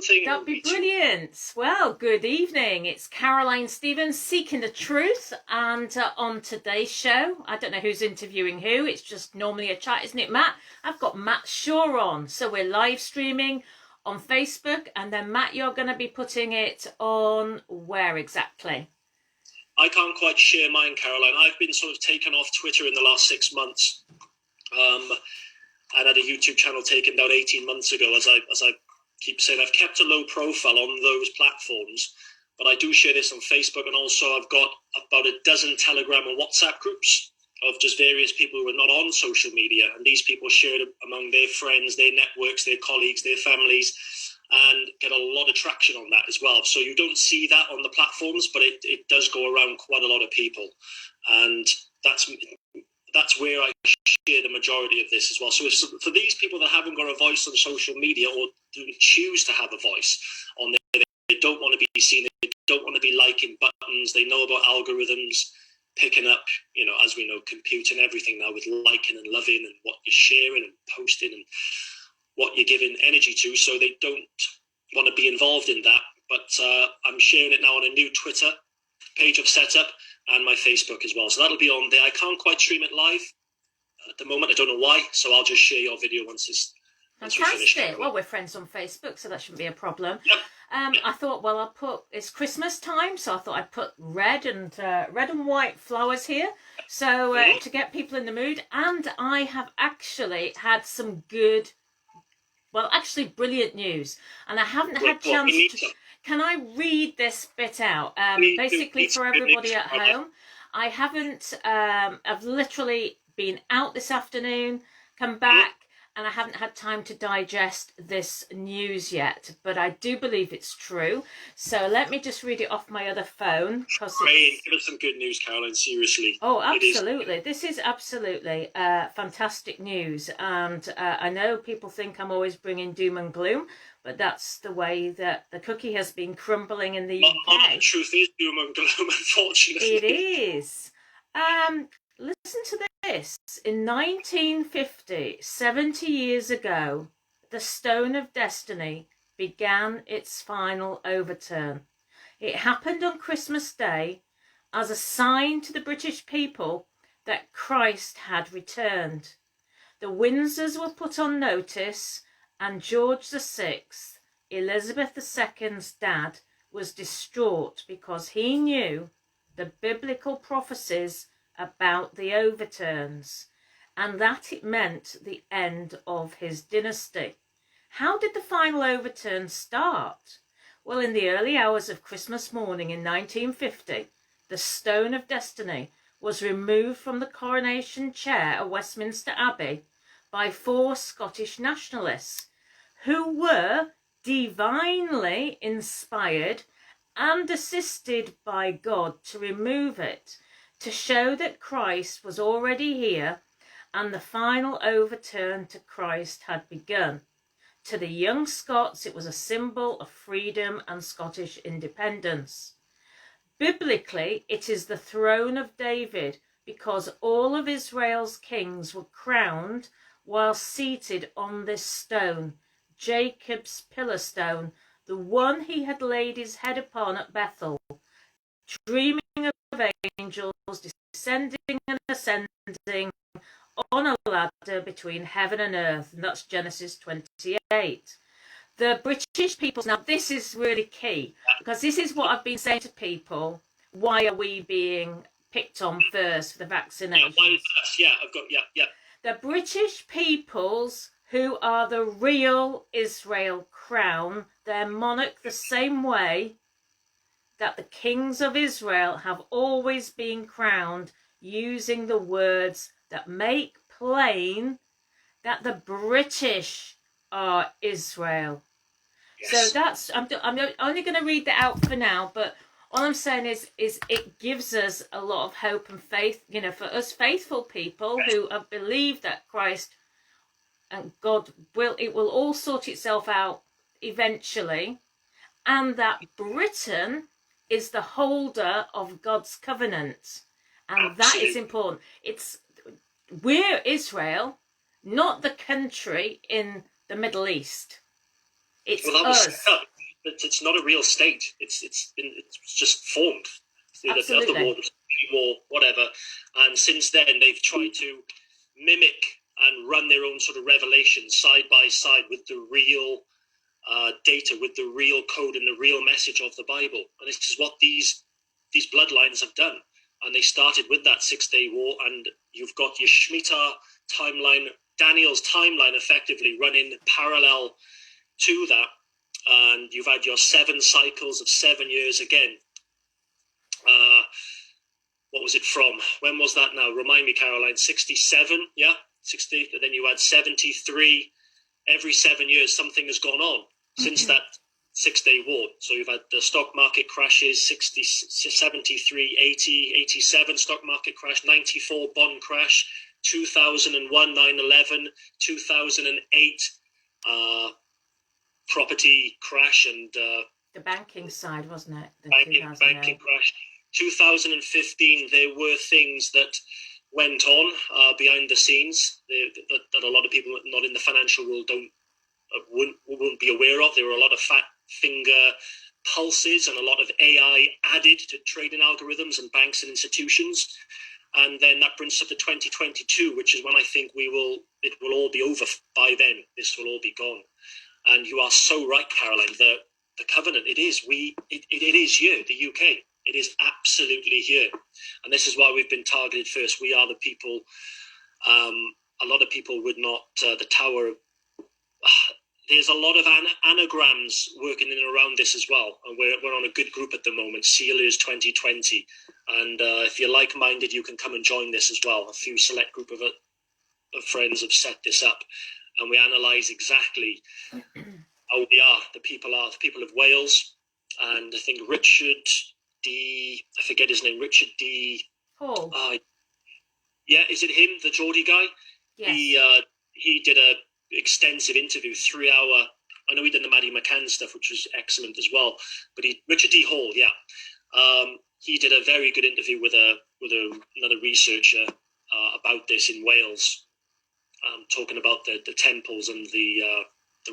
thing. That'd be brilliant. Well, good evening. It's Caroline Stevens, Seeking the Truth, and on today's show, I don't know who's interviewing who. It's just normally a chat, isn't it, Matt? I've got Matt Shaw on, so we're live streaming on Facebook, and then Matt, you're going to be putting it on where exactly? I can't quite share mine, Caroline. I've been sort of taken off Twitter in the last 6 months. I had a YouTube channel taken down 18 months ago, as I keep saying. I've kept a low profile on those platforms, but I do share this on Facebook, and also I've got about a dozen Telegram and WhatsApp groups of just various people who are not on social media, and these people share it among their friends, their networks, their colleagues, their families, and get a lot of traction on that as well. So you don't see that on the platforms, but it does go around quite a lot of people, and that's where I share the majority of this as well. So for these people that haven't got a voice on social media, or do choose to have a voice on there, they don't want to be seen, they don't want to be liking buttons, they know about algorithms picking up, as we know, computing everything now with liking and loving and what you're sharing and posting and what you're giving energy to, so they don't want to be involved in that. But I'm sharing it now on a new Twitter page I've set up, and my Facebook as well. So that'll be on there. I can't quite stream it live at the moment. I don't know why. So I'll just share your video once we finish. Well, we're friends on Facebook, so that shouldn't be a problem. Yep. I thought, well, it's Christmas time, so I thought I'd put red and white flowers here, so to get people in the mood. And I have actually had some brilliant news, and I haven't had chance to. Can I read this bit out? Basically, for everybody at home, I haven't. I've literally been out this afternoon, come back, and I haven't had time to digest this news yet. But I do believe it's true. So let me just read it off my other phone. Give us some good news, Caroline. Seriously. Oh, absolutely. This is absolutely fantastic news. And I know people think I'm always bringing doom and gloom, but that's the way that the cookie has been crumbling in the UK. The truth is doom and gloom, unfortunately. It is. Listen to this. In 1950, 70 years ago, the Stone of Destiny began its final overturn. It happened on Christmas Day as a sign to the British people that Christ had returned. The Windsors were put on notice, and George VI, Elizabeth II's dad, was distraught because he knew the biblical prophecies about the overturns, and that it meant the end of his dynasty. How did the final overturn start? Well, in the early hours of Christmas morning in 1950, the Stone of Destiny was removed from the coronation chair at Westminster Abbey by 4 Scottish nationalists who were divinely inspired and assisted by God to remove it, to show that Christ was already here and the final overturn to Christ had begun. To the young Scots, it was a symbol of freedom and Scottish independence. Biblically, it is the throne of David because all of Israel's kings were crowned while seated on this stone, Jacob's pillar stone, the one he had laid his head upon at Bethel, dreaming of angels descending and ascending on a ladder between heaven and earth, and that's Genesis 28. The British people, now this is really key, because this is what I've been saying to people, why are we being picked on first for the vaccination? The British peoples, who are the real Israel crown their monarch the same way that the kings of Israel have always been crowned, using the words that make plain that the British are Israel. Yes. So that's, I'm only going to read that out for now, but all I'm saying is it gives us a lot of hope and faith, for us faithful people who have believed that Christ and God it will all sort itself out eventually, and that Britain is the holder of God's covenant, and that is important. We're Israel, not the country in the Middle East. It's Well, that was us. set up, but it's not a real state. It's just formed. Of the Absolutely. war, whatever. And since then, they've tried to mimic and run their own sort of revelations side by side with the real data, with the real code and the real message of the Bible. And this is what these bloodlines have done. And they started with that 6-day war, and you've got your Shemitah timeline, Daniel's timeline, effectively running parallel to that. And you've had your 7 cycles of 7 years again. What was it from? When was that now? Remind me, Caroline. 67, yeah? 60. And then you had 73. Every 7 years, something has gone on since that 6-day war. So you've had the stock market crashes, 60, 73, 80, 87 stock market crash, 94 bond crash, 2001, 9/11, 2008 property crash, and The banking side, wasn't it? The banking crash. 2015, there were things that went on behind the scenes that a lot of people not in the financial world wouldn't be aware of. There were a lot of fat finger pulses and a lot of AI added to trading algorithms and banks and institutions. And then that brings us up to 2022, which is when I think it will all be over by then. This will all be gone. And you are so right, Caroline. The covenant, it is here, the UK. It is absolutely here. And this is why we've been targeted first. We are the people. A lot of people would not, the tower, there's a lot of anagrams working in and around this as well. And we're on a good group at the moment, Sealers 2020. And if you're like-minded, you can come and join this as well. A few select group of friends have set this up. And we analyse exactly how we are. The people of Wales. And I think Richard D. I forget his name. Richard D. Hall. Yeah, is it him, the Geordie guy? Yes. He did a extensive interview, 3 hour. I know he did the Maddie McCann stuff, which was excellent as well. But Richard D. Hall, yeah, he did a very good interview with another researcher about this in Wales, talking about the temples and the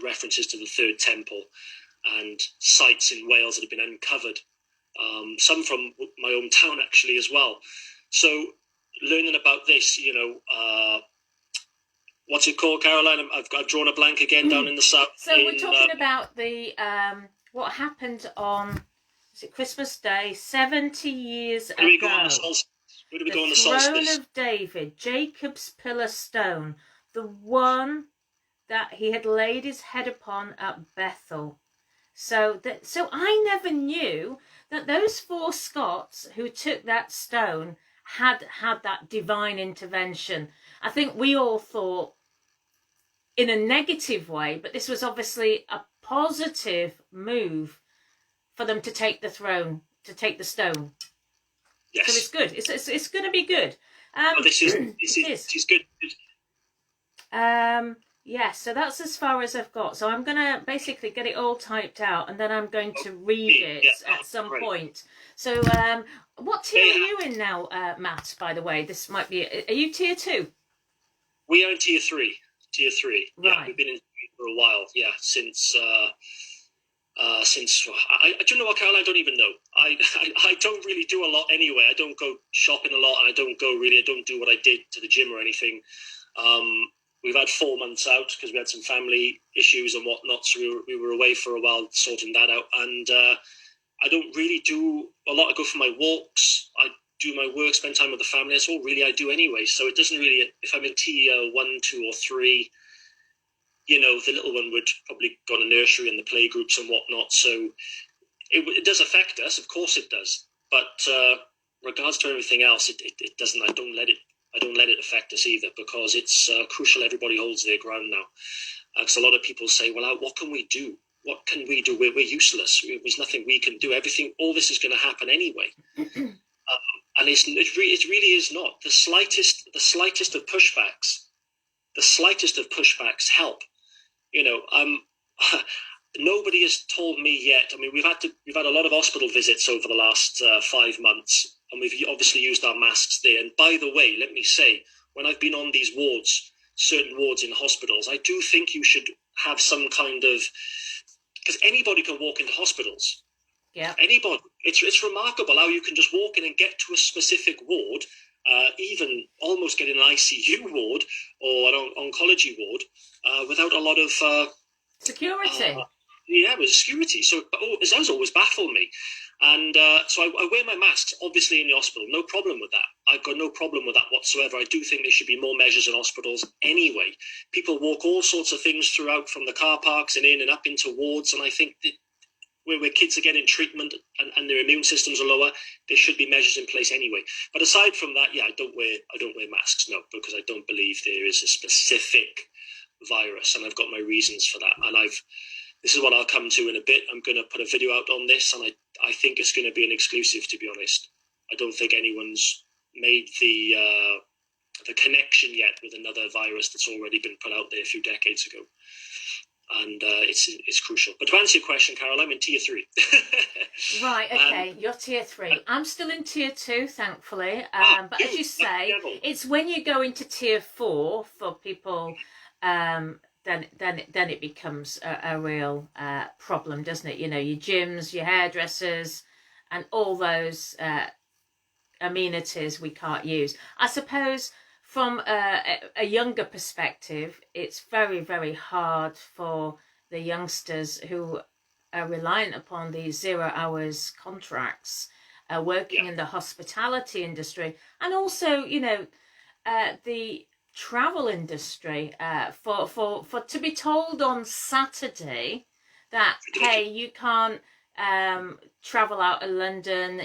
references to the third temple and sites in Wales that have been uncovered. Some from my hometown actually as well. So learning about this, what's it called, Caroline? I've drawn a blank again down in the south. So we're talking about the what happened on Christmas Day 70 years ago. Where do we go on the solstice? The throne of David, Jacob's pillar stone, the one that he had laid his head upon at Bethel. So I never knew that those 4 Scots who took that stone had that divine intervention. I think we all thought in a negative way, but this was obviously a positive move for them to take the throne, to take the stone. Yes. So it's good. It's going to be good. This is good. Yeah, so that's as far as I've got. So I'm going to basically get it all typed out, and then I'm going to read it at some point. So what tier are you in now, Matt, by the way? This might be... Are you tier 2? We are in tier 3. Tier 3. Right. Yeah, we've been in for a while. Yeah, since I don't know what, Carol. I don't even know. I don't really do a lot anyway. I don't go shopping a lot. I don't do what I did to the gym or anything. We've had 4 months out because we had some family issues and whatnot, so we were away for a while sorting that out. And I don't really do a lot. I go for my walks. I do my work, spend time with the family. That's all really I do anyway. So it doesn't really. If I'm in tier 1, 2, or 3, the little one would probably go to nursery and the play groups and whatnot. So it does affect us, of course it does. But regards to everything else, it doesn't. I don't let it affect us either, because it's crucial everybody holds their ground now. Because a lot of people say, well, what can we do? What can we do? We're useless. There's nothing we can do. All this is going to happen anyway. And it really is not. The slightest of pushbacks, help. Nobody has told me yet. I mean, we've had a lot of hospital visits over the last 5 months, and we've obviously used our masks there. And by the way, let me say, when I've been on these wards, certain wards in hospitals, I do think you should have some kind of because anybody can walk into hospitals. Yeah. Anybody. It's remarkable how you can just walk in and get to a specific ward, even almost get an ICU ward or an oncology ward without a lot of security. With security. So it has always baffled me. And so I wear my masks, obviously, in the hospital. No problem with that. I've got no problem with that whatsoever. I do think there should be more measures in hospitals anyway. People walk all sorts of things throughout from the car parks and in and up into wards. And I think that where kids are getting treatment and their immune systems are lower, there should be measures in place anyway. But aside from that, I don't wear masks, no, because I don't believe there is a specific virus, and I've got my reasons for that. And this is what I'll come to in a bit. I'm going to put a video out on this, and I think it's going to be an exclusive, to be honest. I don't think anyone's made the connection yet with another virus that's already been put out there a few decades ago. And it's crucial. But to answer your question, Carol, I'm in tier 3. Right, okay, you're tier 3. I'm still in tier 2, thankfully. But as you say, it's when you go into tier 4 for people, then it becomes a real problem, doesn't it? You know, your gyms, your hairdressers, and all those amenities we can't use. I suppose from a younger perspective, it's very, very hard for the youngsters who are reliant upon these 0 hours contracts, working in the hospitality industry, and also, you know, the travel industry, for to be told on Saturday that, hey, you can't travel out of London,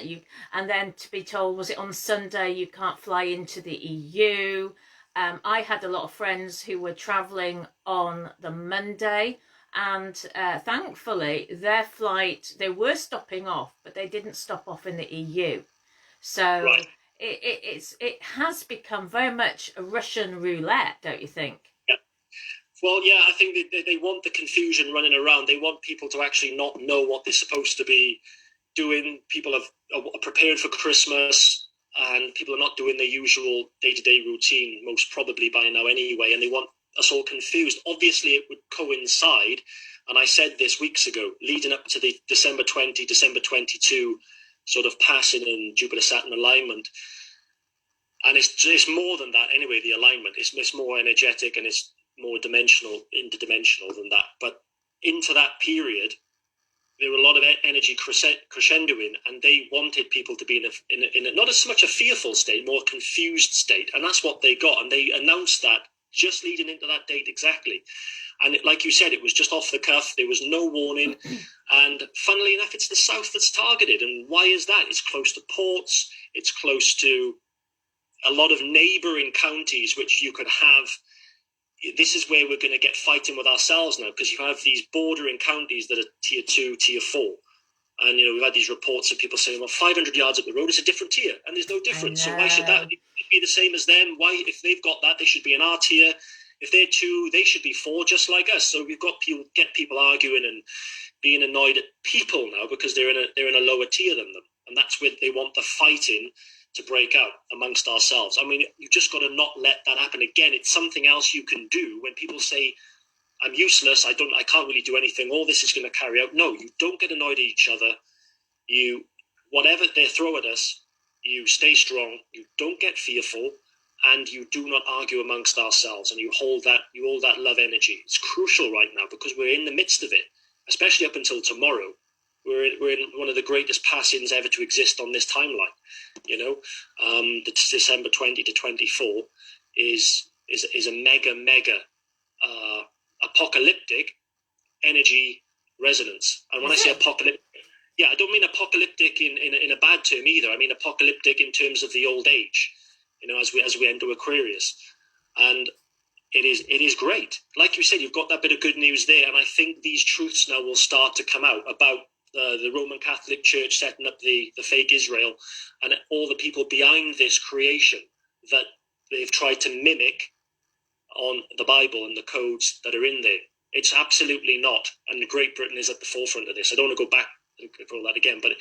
and then to be told, was it on Sunday, you can't fly into the EU. I had a lot of friends who were travelling on the Monday, and thankfully their flight, they were stopping off, but they didn't stop off in the EU. So right. It has become very much a Russian roulette, don't you think? Well, yeah, I think they want the confusion running around. They want people to actually not know what they're supposed to be doing. People are prepared for Christmas, and people are not doing their usual day-to-day routine, most probably by now anyway, and they want us all confused. Obviously, it would coincide, and I said this weeks ago, leading up to the December 20, December 22 sort of passing in Jupiter-Saturn alignment. And it's more than that anyway, the alignment. It's more energetic, and it's more interdimensional than that. But into that period, there were a lot of energy crescendoing, and they wanted people to be in a not as much a fearful state, more confused state. And that's what they got. And they announced that just leading into that date exactly. And like you said, it was just off the cuff. There was no warning. And funnily enough, it's the south that's targeted. And why is that? It's close to ports. It's close to a lot of neighbouring counties, which you could have. This is where we're going to get fighting with ourselves now, because you have these bordering counties that are tier 2, tier 4. And, you know, we've had these reports of people saying, well, 500 yards up the road is a different tier, and there's no difference. So why should that be the same as them? Why, if they've got that, they should be in our tier. If they're 2, they should be 4, just like us. So we've got people arguing and being annoyed at people now because they're in a lower tier than them. And that's where they want the fighting to break out amongst ourselves. I mean, you've just got to not let that happen again. It's something else you can do when people say, I'm useless, I can't really do anything, all this is going to carry out. No, you don't get annoyed at each other. Whatever they throw at us, you stay strong, you don't get fearful, and you do not argue amongst ourselves, and you hold that love energy. It's crucial right now because we're in the midst of it, especially up until tomorrow. We're in one of the greatest passings ever to exist on this timeline. You know, the December 20 to 24 is a mega apocalyptic energy resonance. And when I say apocalyptic, I don't mean apocalyptic in a bad term either. I mean apocalyptic in terms of the old age. You know, as we enter Aquarius, and it is great. Like you said, you've got that bit of good news there, and I think these truths now will start to come out about the Roman Catholic Church setting up the fake Israel, and all the people behind this creation that they've tried to mimic on the Bible and the codes that are in there. It's absolutely not, and Great Britain is at the forefront of this. I don't want to go back for all that again, but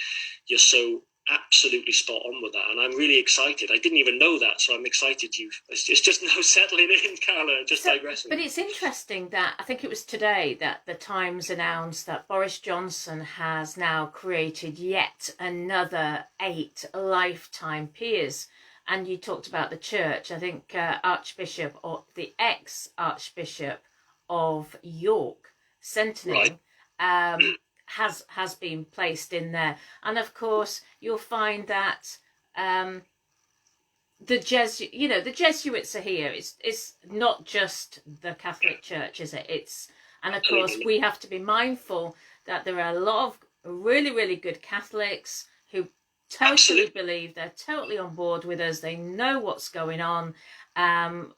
you're so absolutely spot on with that, and I'm really excited. I didn't even know that, so I'm excited. It's just now settling in, Caroline. Just digressing. But it's interesting that I think it was today that the Times announced that Boris Johnson has now created yet another 8 lifetime peers. And you talked about the church. I think Archbishop, or the ex-Archbishop of York, Centenary, Right. has been placed in there. And of course, you'll find that the Jesuits are here. It's not just the Catholic Church, is it? And of course we have to be mindful that there are a lot of really, really good Catholics who totally believe, they're totally on board with us. They know what's going on. I'm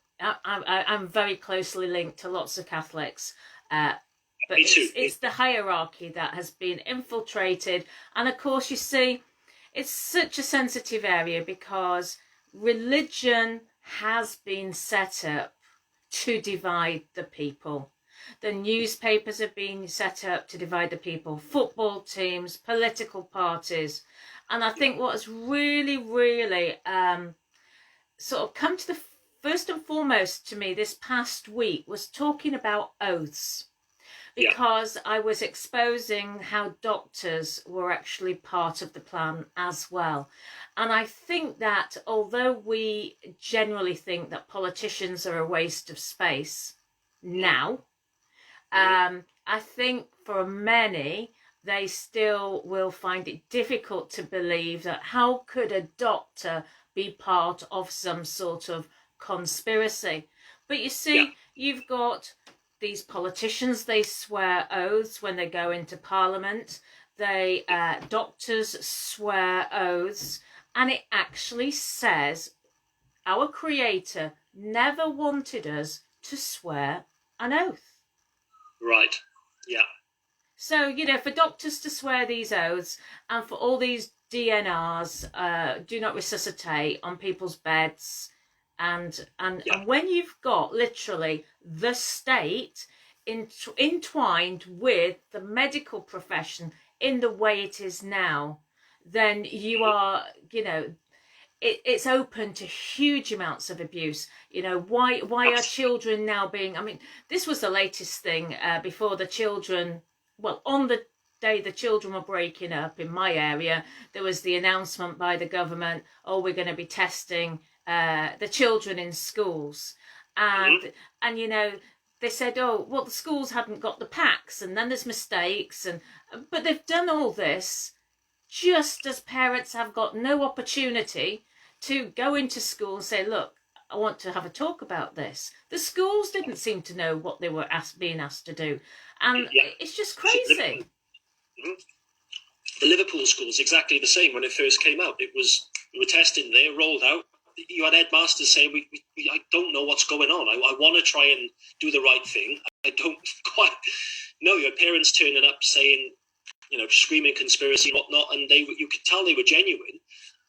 very closely linked to lots of Catholics, but it's the hierarchy that has been infiltrated. And of course, you see, it's such a sensitive area because religion has been set up to divide the people. The newspapers have been set up to divide the people, football teams, political parties. And I think what has really, really sort of come to the first and foremost to me this past week was talking about oaths. Because I was exposing how doctors were actually part of the plan as well. And I think that although we generally think that politicians are a waste of space now, I think for many, they still will find it difficult to believe that how could a doctor be part of some sort of conspiracy? But you see, you've got these politicians, they swear oaths when they go into Parliament. Doctors swear oaths, and it actually says our Creator never wanted us to swear an oath. Right. Yeah. So, for doctors to swear these oaths and for all these DNRs, do not resuscitate on people's beds, and when you've got literally the state entwined with the medical profession in the way it is now, then you are, it's open to huge amounts of abuse. Why are children now being, this was the latest thing before the children, on the day the children were breaking up in my area, there was the announcement by the government, we're going to be testing the children in schools. And they said, the schools hadn't got the packs, and then there's mistakes, but they've done all this just as parents have got no opportunity to go into school and say, look, I want to have a talk about this. The schools didn't seem to know what they were being asked to do. And it's just crazy. The Liverpool school's exactly the same when it first came out. We were testing there, rolled out. You had headmasters saying, I don't know what's going on. I want to try and do the right thing. I don't quite know. You had parents turning up saying, screaming conspiracy and whatnot, and you could tell they were genuine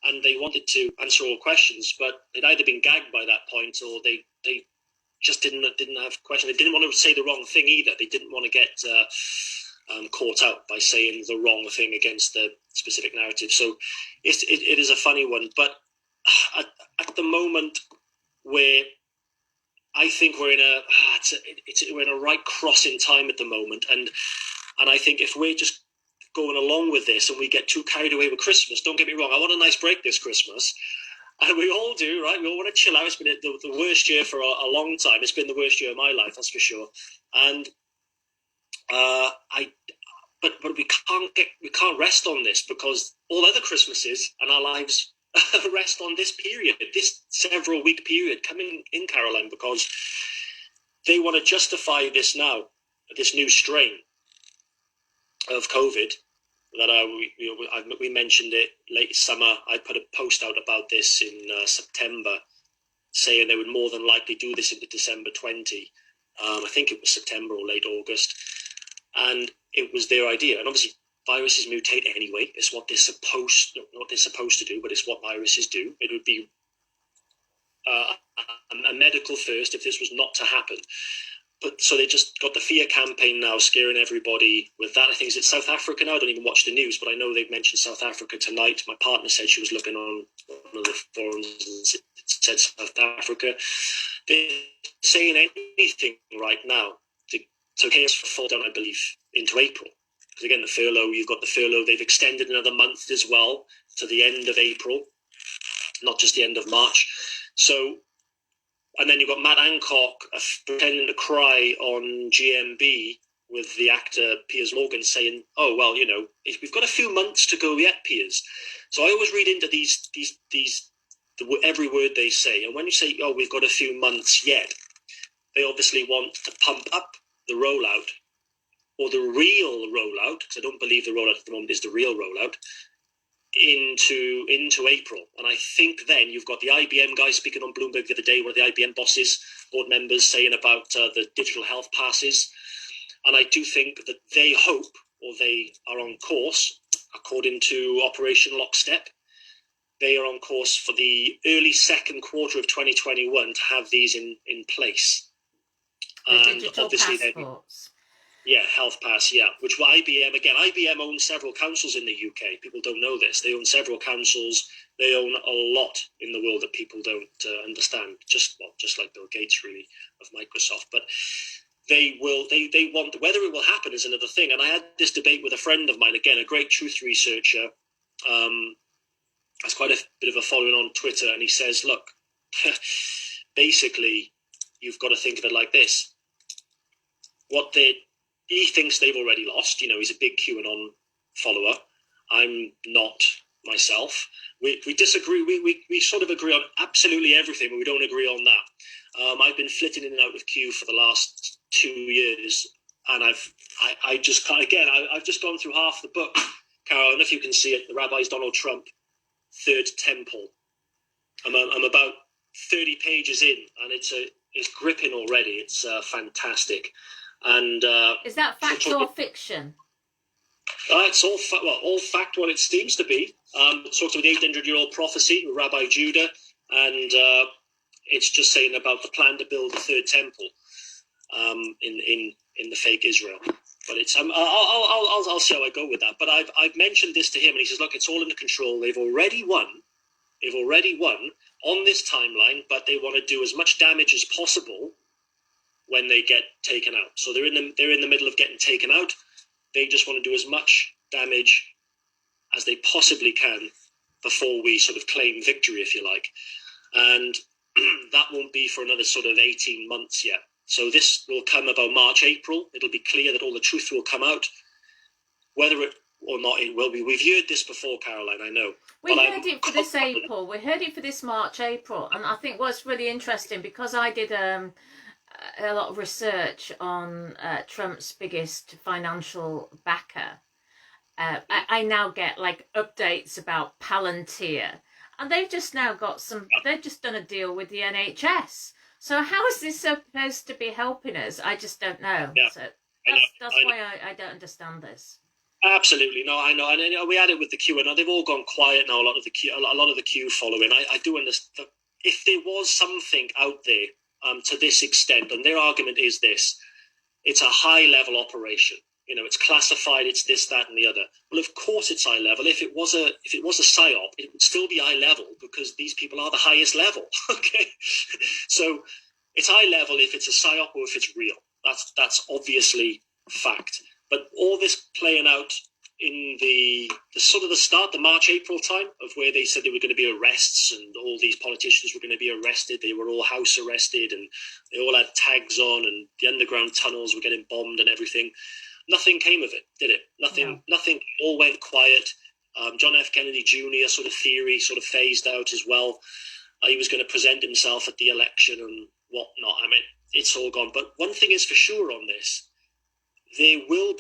and they wanted to answer all questions, but they'd either been gagged by that point or they just didn't have questions. They didn't want to say the wrong thing either. They didn't want to get caught out by saying the wrong thing against the specific narrative. So it is a funny one, but at the moment where I think we're in a right cross in time at the moment, and I think if we're just going along with this and we get too carried away with Christmas, don't get me wrong, I want a nice break this Christmas, and we all do, right? We all want to chill out. It's been the worst year for a long time. It's been the worst year of my life, that's for sure. And but we can't rest on this, because all other Christmases and our lives rest on this period, this several week period coming in, Caroline, because they want to justify this now, this new strain of COVID that we mentioned it late summer. I put a post out about this in September, saying they would more than likely do this into December 20. I think it was September or late August, and it was their idea. And obviously, viruses mutate anyway. It's what they're supposed to do, but it's what viruses do. It would be a medical first if this was not to happen. but so they just got the fear campaign now, scaring everybody with that. I think it's South Africa now. I don't even watch the news, but I know they've mentioned South Africa tonight. My partner said she was looking on one of the forums and it said South Africa. They're saying anything right now to chaos fall down, I believe, into April. Because again, the furlough, you've got the furlough. They've extended another month as well to the end of April, not just the end of March. So. And then you've got Matt Hancock pretending to cry on GMB with the actor Piers Morgan saying, "Oh well, you know, we've got a few months to go yet, Piers." So I always read into these every word they say, and when you say, "Oh, we've got a few months yet," they obviously want to pump up the rollout or the real rollout, because I don't believe the rollout at the moment is the real rollout. Into April, and I think then you've got the IBM guy speaking on Bloomberg the other day, one of the IBM bosses, board members, saying about the digital health passes, and I do think that they hope, or they are on course, according to Operation Lockstep, they are on course for the early second quarter of 2021 to have these in place. The and digital obviously passports. Yeah, Health Pass, yeah. Which IBM owns several councils in the UK. People don't know this. They own several councils. They own a lot in the world that people don't understand. Just like Bill Gates, really, of Microsoft. But they want, whether it will happen is another thing. And I had this debate with a friend of mine, again, a great truth researcher. Has quite a bit of a following on Twitter, and he says, look, basically, you've got to think of it like this. He thinks they've already lost. You know, he's a big QAnon follower. I'm not myself. We disagree. We sort of agree on absolutely everything, but we don't agree on that. I've been flitting in and out of Q for the last 2 years, and I've just gone through half the book. Carol, I don't know if you can see it. The Rabbi's Donald Trump, Third Temple. I'm about 30 pages in, and it's gripping already. It's fantastic. And is that fact or fiction? It's all fact what it seems to be. It talks about the 800-year-old prophecy with Rabbi Judah, and it's just saying about the plan to build the third temple in the fake Israel. But it's I'll see how I go with that. But I've mentioned this to him, and he says, look, it's all under control. They've already won. They've already won on this timeline, but they want to do as much damage as possible when they get taken out. So they're in the middle of getting taken out. They just want to do as much damage as they possibly can before we sort of claim victory, if you like. And that won't be for another sort of 18 months yet. So this will come about March, April. It'll be clear that all the truth will come out. Whether it or not it will be. We've heard this before, Caroline, I know. We heard it for this April. We heard it for this March, April. And I think what's really interesting, because I did a lot of research on Trump's biggest financial backer. I now get like updates about Palantir, and they've just now got they've just done a deal with the NHS. So how is this supposed to be helping us? I just don't know. Yeah, so that's why I don't understand this. Absolutely, no, I know, and we had it with the Q, and they've all gone quiet now. A lot of the Q following. I do understand. If there was something out there to this extent, and their argument is this: it's a high-level operation. You know, it's classified. It's this, that, and the other. Well, of course, it's high level. If it was a psyop, it would still be high level because these people are the highest level. Okay, so it's high level if it's a psyop or if it's real. That's obviously fact. But all this playing out in the sort of the start, the March, April time of where they said there were going to be arrests and all these politicians were going to be arrested. They were all house arrested and they all had tags on and the underground tunnels were getting bombed and everything. Nothing came of it, did it? Nothing. No. Nothing. All went quiet. John F. Kennedy Jr. sort of theory sort of phased out as well. He was going to present himself at the election and whatnot. I mean, it's all gone. But one thing is for sure on this. We will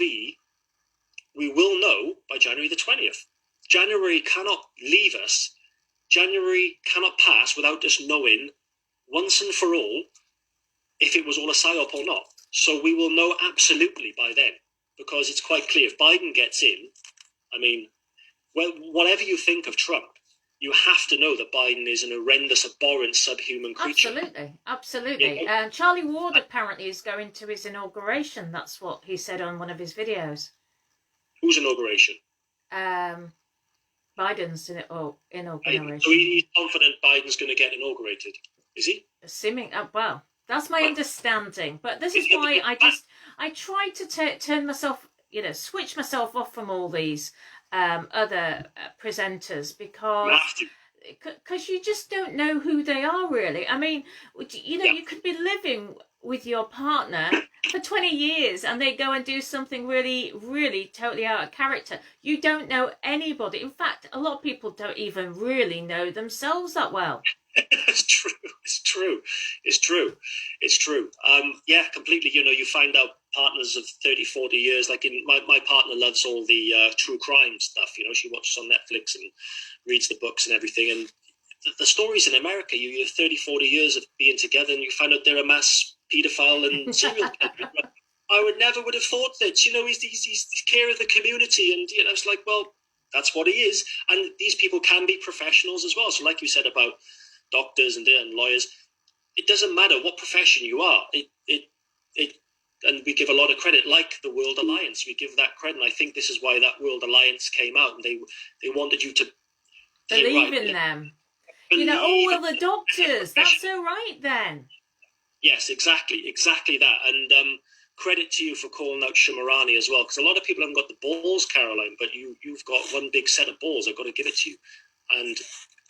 know by January the 20th. January cannot leave us. January cannot pass without us knowing once and for all if it was all a psyop or not. So we will know absolutely by then, because it's quite clear if Biden gets in, I mean, well, whatever you think of Trump, you have to know that Biden is an horrendous, abhorrent, subhuman creature. Absolutely. Charlie Ward apparently is going to his inauguration. That's what he said on one of his videos. Whose inauguration? Biden's inauguration. So he's confident Biden's going to get inaugurated, is he? Assuming, well, that's my understanding. But this is why I try to turn myself, switch myself off from all these other presenters, because you just don't know who they are really. I mean, you could be living with your partner for 20 years and they go and do something really, really totally out of character. You don't know anybody. In fact, a lot of people don't even really know themselves that well. It's true. Yeah, completely. You find out partners of 30, 40 years. Like my partner loves all the true crime stuff. She watches on Netflix and reads the books and everything. And the stories in America, you have 30, 40 years of being together and you find out they're a mass paedophile and serial killer. I never would have thought that, he's care of the community. And, it's like, well, that's what he is. And these people can be professionals as well. So like you said about doctors and lawyers, it doesn't matter what profession you are. And we give a lot of credit, like the World Alliance. We give that credit, and I think this is why that World Alliance came out, and they wanted you to believe in them. The doctors. That's all right then. Yes, exactly that. And credit to you for calling out Shimarani as well, because a lot of people haven't got the balls, Caroline, but you've got one big set of balls. I've got to give it to you, and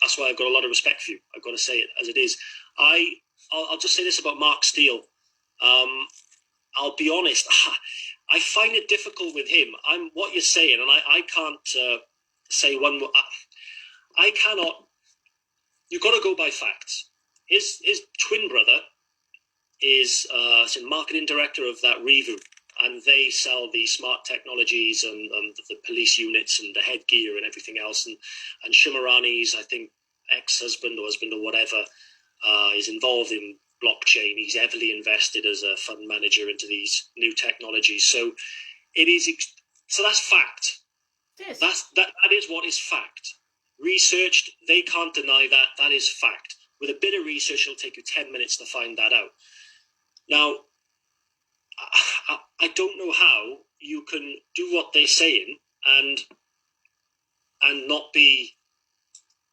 that's why I've got a lot of respect for you. I've got to say it as it is. I'll just say this about Mark Steele. I'll be honest. I find it difficult with him. I'm what you're saying, and I can't say one. I cannot. You've got to go by facts. His twin brother is marketing director of that Revu, and they sell the smart technologies and the police units and the headgear and everything else. And Shimarani's, I think, ex-husband or husband or whatever, is involved in blockchain. He's heavily invested as a fund manager into these new technologies. So it is. So that's fact. Yes. That is what is fact. Researched, they can't deny that. That is fact. With a bit of research, it'll take you 10 minutes to find that out. Now, I don't know how you can do what they're saying and not be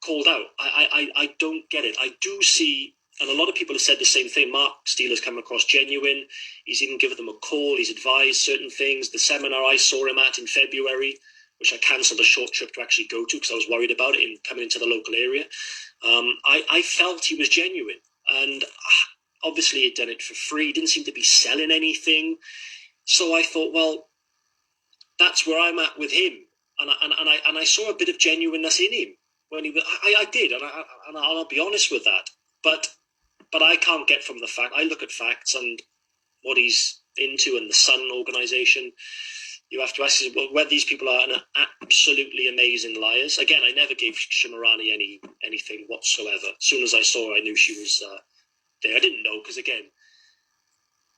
called out. I don't get it. I do see, and a lot of people have said the same thing. Mark Steele has come across genuine. He's even given them a call. He's advised certain things. The seminar I saw him at in February, which I cancelled a short trip to actually go to because I was worried about it in coming into the local area. I felt he was genuine, and obviously he'd done it for free. He didn't seem to be selling anything. So I thought, well, that's where I'm at with him, and I saw a bit of genuineness in him when he. I did, and I'll be honest with that. But I can't get from the fact. I look at facts and what he's into, and the Sun organization. You have to ask whether these people are absolutely amazing liars. Again, I never gave Shimarani anything whatsoever. As soon as I saw her, I knew she was there. I didn't know because, again,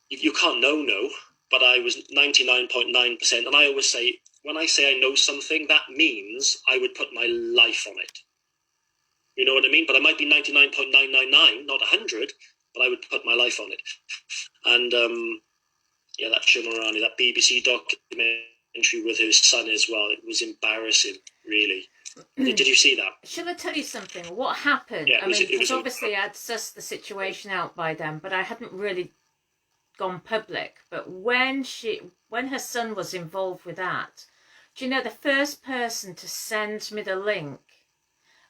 you can't know, but I was 99.9%. And I always say, when I say I know something, that means I would put my life on it. You know what I mean? But I might be 99.999, not 100, but I would put my life on it. And yeah, that Shimarani, that BBC documentary with his son as well, it was embarrassing, really. Did you see that? Shall I tell you something? What happened? Yeah, because obviously I'd sussed the situation out by then, but I hadn't really gone public. But when her son was involved with that, do you know the first person to send me the link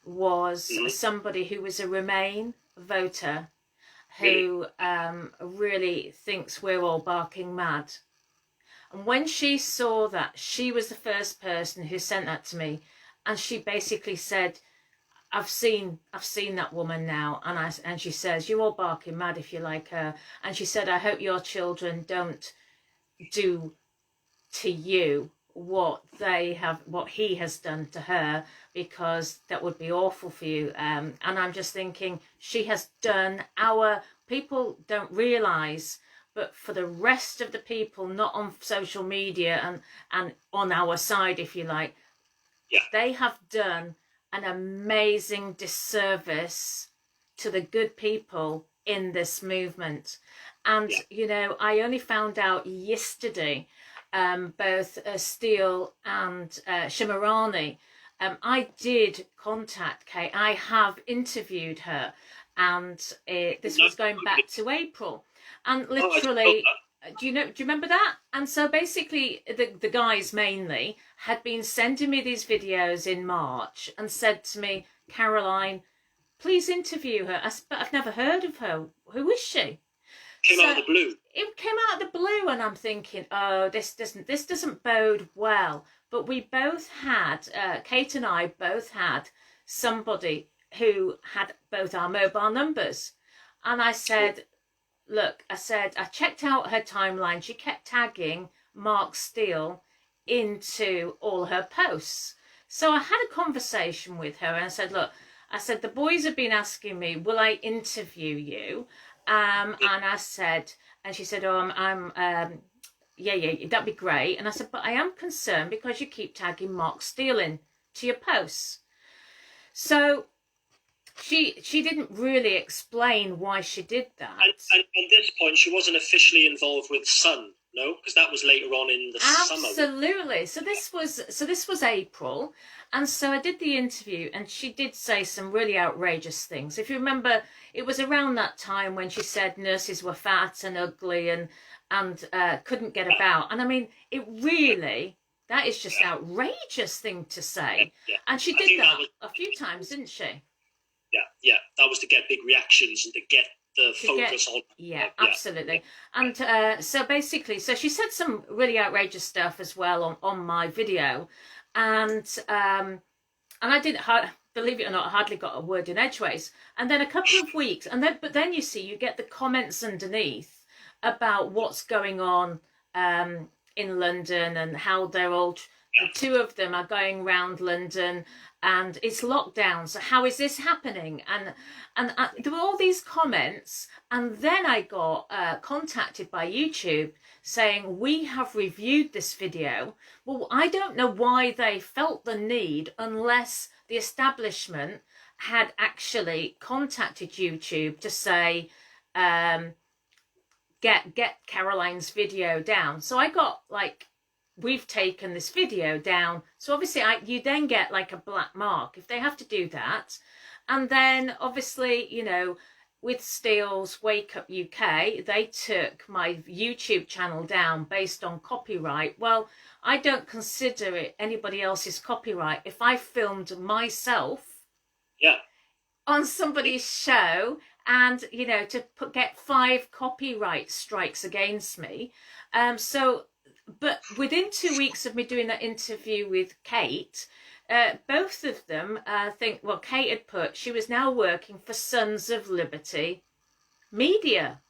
was somebody who was a Remain voter who really thinks we're all barking mad. And when she saw that, she was the first person who sent that to me, and she basically said, I've seen that woman now, and she says, you're all barking mad if you like her. And she said, I hope your children don't do to you what he has done to her, because that would be awful for you. And I'm just thinking, she has done, our people don't realise, but for the rest of the people not on social media and on our side, if you like, yeah, they have done an amazing disservice to the good people in this movement. And, you know, I only found out yesterday, both Steele and Shimarani, I did contact Kate. I have interviewed her, and this was going back to April. And literally, do you remember that? And so basically the guys mainly had been sending me these videos in March and said to me, Caroline, please interview her. I said, but I've never heard of her. Who is she? Came out of the blue. It came out of the blue, and I'm thinking, oh, this doesn't bode well. But we both had, Kate and I both had somebody who had both our mobile numbers. And I said, look, I checked out her timeline. She kept tagging Mark Steele into all her posts. So I had a conversation with her and I said, look, the boys have been asking me, will I interview you? And I said, and she said, oh, yeah, that'd be great. And I said, but I am concerned because you keep tagging Mark Steele in to your posts. So she didn't really explain why she did that. And at this point, she wasn't officially involved with Sun, no? Because that was later on in the summer. Absolutely. So this was April. And so I did the interview, and she did say some really outrageous things. If you remember, it was around that time when she said nurses were fat and ugly and couldn't get about. And I mean, it really, that is just an outrageous thing to say. Yeah. And she did that a few times, didn't she? Yeah. That was to get big reactions and to get the focus on. Yeah, absolutely. And so basically, so she said some really outrageous stuff as well on my video. And I didn't, believe it or not, I hardly got a word in edgeways. And then a couple of weeks, but then you see, you get the comments underneath about what's going on in London and how they're all, the two of them are going around London and it's lockdown. So how is this happening? And there were all these comments. And then I got contacted by YouTube saying, we have reviewed this video. Well, I don't know why they felt the need unless the establishment had actually contacted YouTube to say, get Caroline's video down. So I got like, we've taken this video down. So obviously you then get like a black mark if they have to do that. And then obviously, you know, with Steele's Wake Up UK, they took my YouTube channel down based on copyright. Well, I don't consider it anybody else's copyright. If I filmed myself on somebody's show and, you know, to get 5 copyright strikes against me. But within 2 weeks of me doing that interview with Kate, both of them, I think, well, Kate had put, she was now working for Sons of Liberty Media.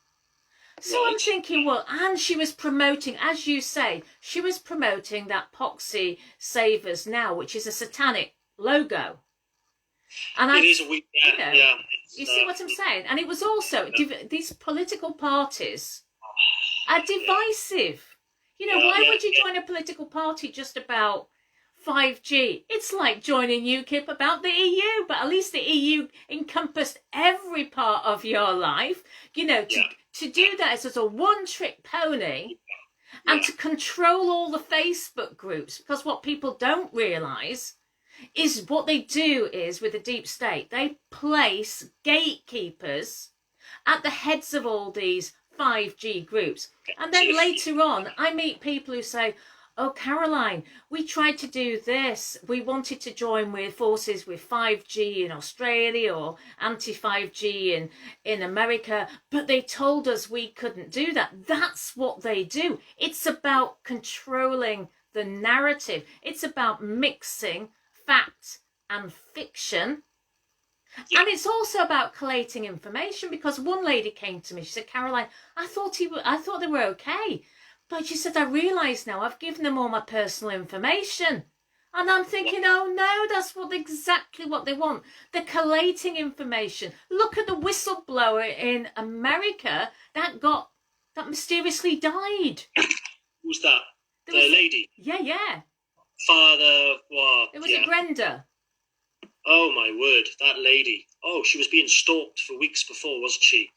So I'm thinking, well, and she was promoting, as you say, she was promoting that Poxy Savers Now, which is a satanic logo. And it is a weak, you see what I'm saying? And it was also, these political parties are divisive. You know, why would you join a political party just about 5G? It's like joining UKIP about the EU, but at least the EU encompassed every part of your life. You know, to do that as a one-trick pony and to control all the Facebook groups, because what people don't realise is what they do is, with the deep state, they place gatekeepers at the heads of all these 5G groups. And then later on, I meet people who say, oh, Caroline, we tried to do this. We wanted to join with forces with 5G in Australia or anti-5G in America, but they told us we couldn't do that. That's what they do. It's about controlling the narrative. It's about mixing fact and fiction. And it's also about collating information, because one lady came to me, she said, Caroline, I thought they were okay. But she said, I realise now I've given them all my personal information. And I'm thinking, oh no, that's exactly what they want. They're collating information. Look at the whistleblower in America that mysteriously died. Who's that? The lady? Yeah. Father, what? It was a Brenda. Oh my word, that lady. Oh, she was being stalked for weeks before, wasn't she?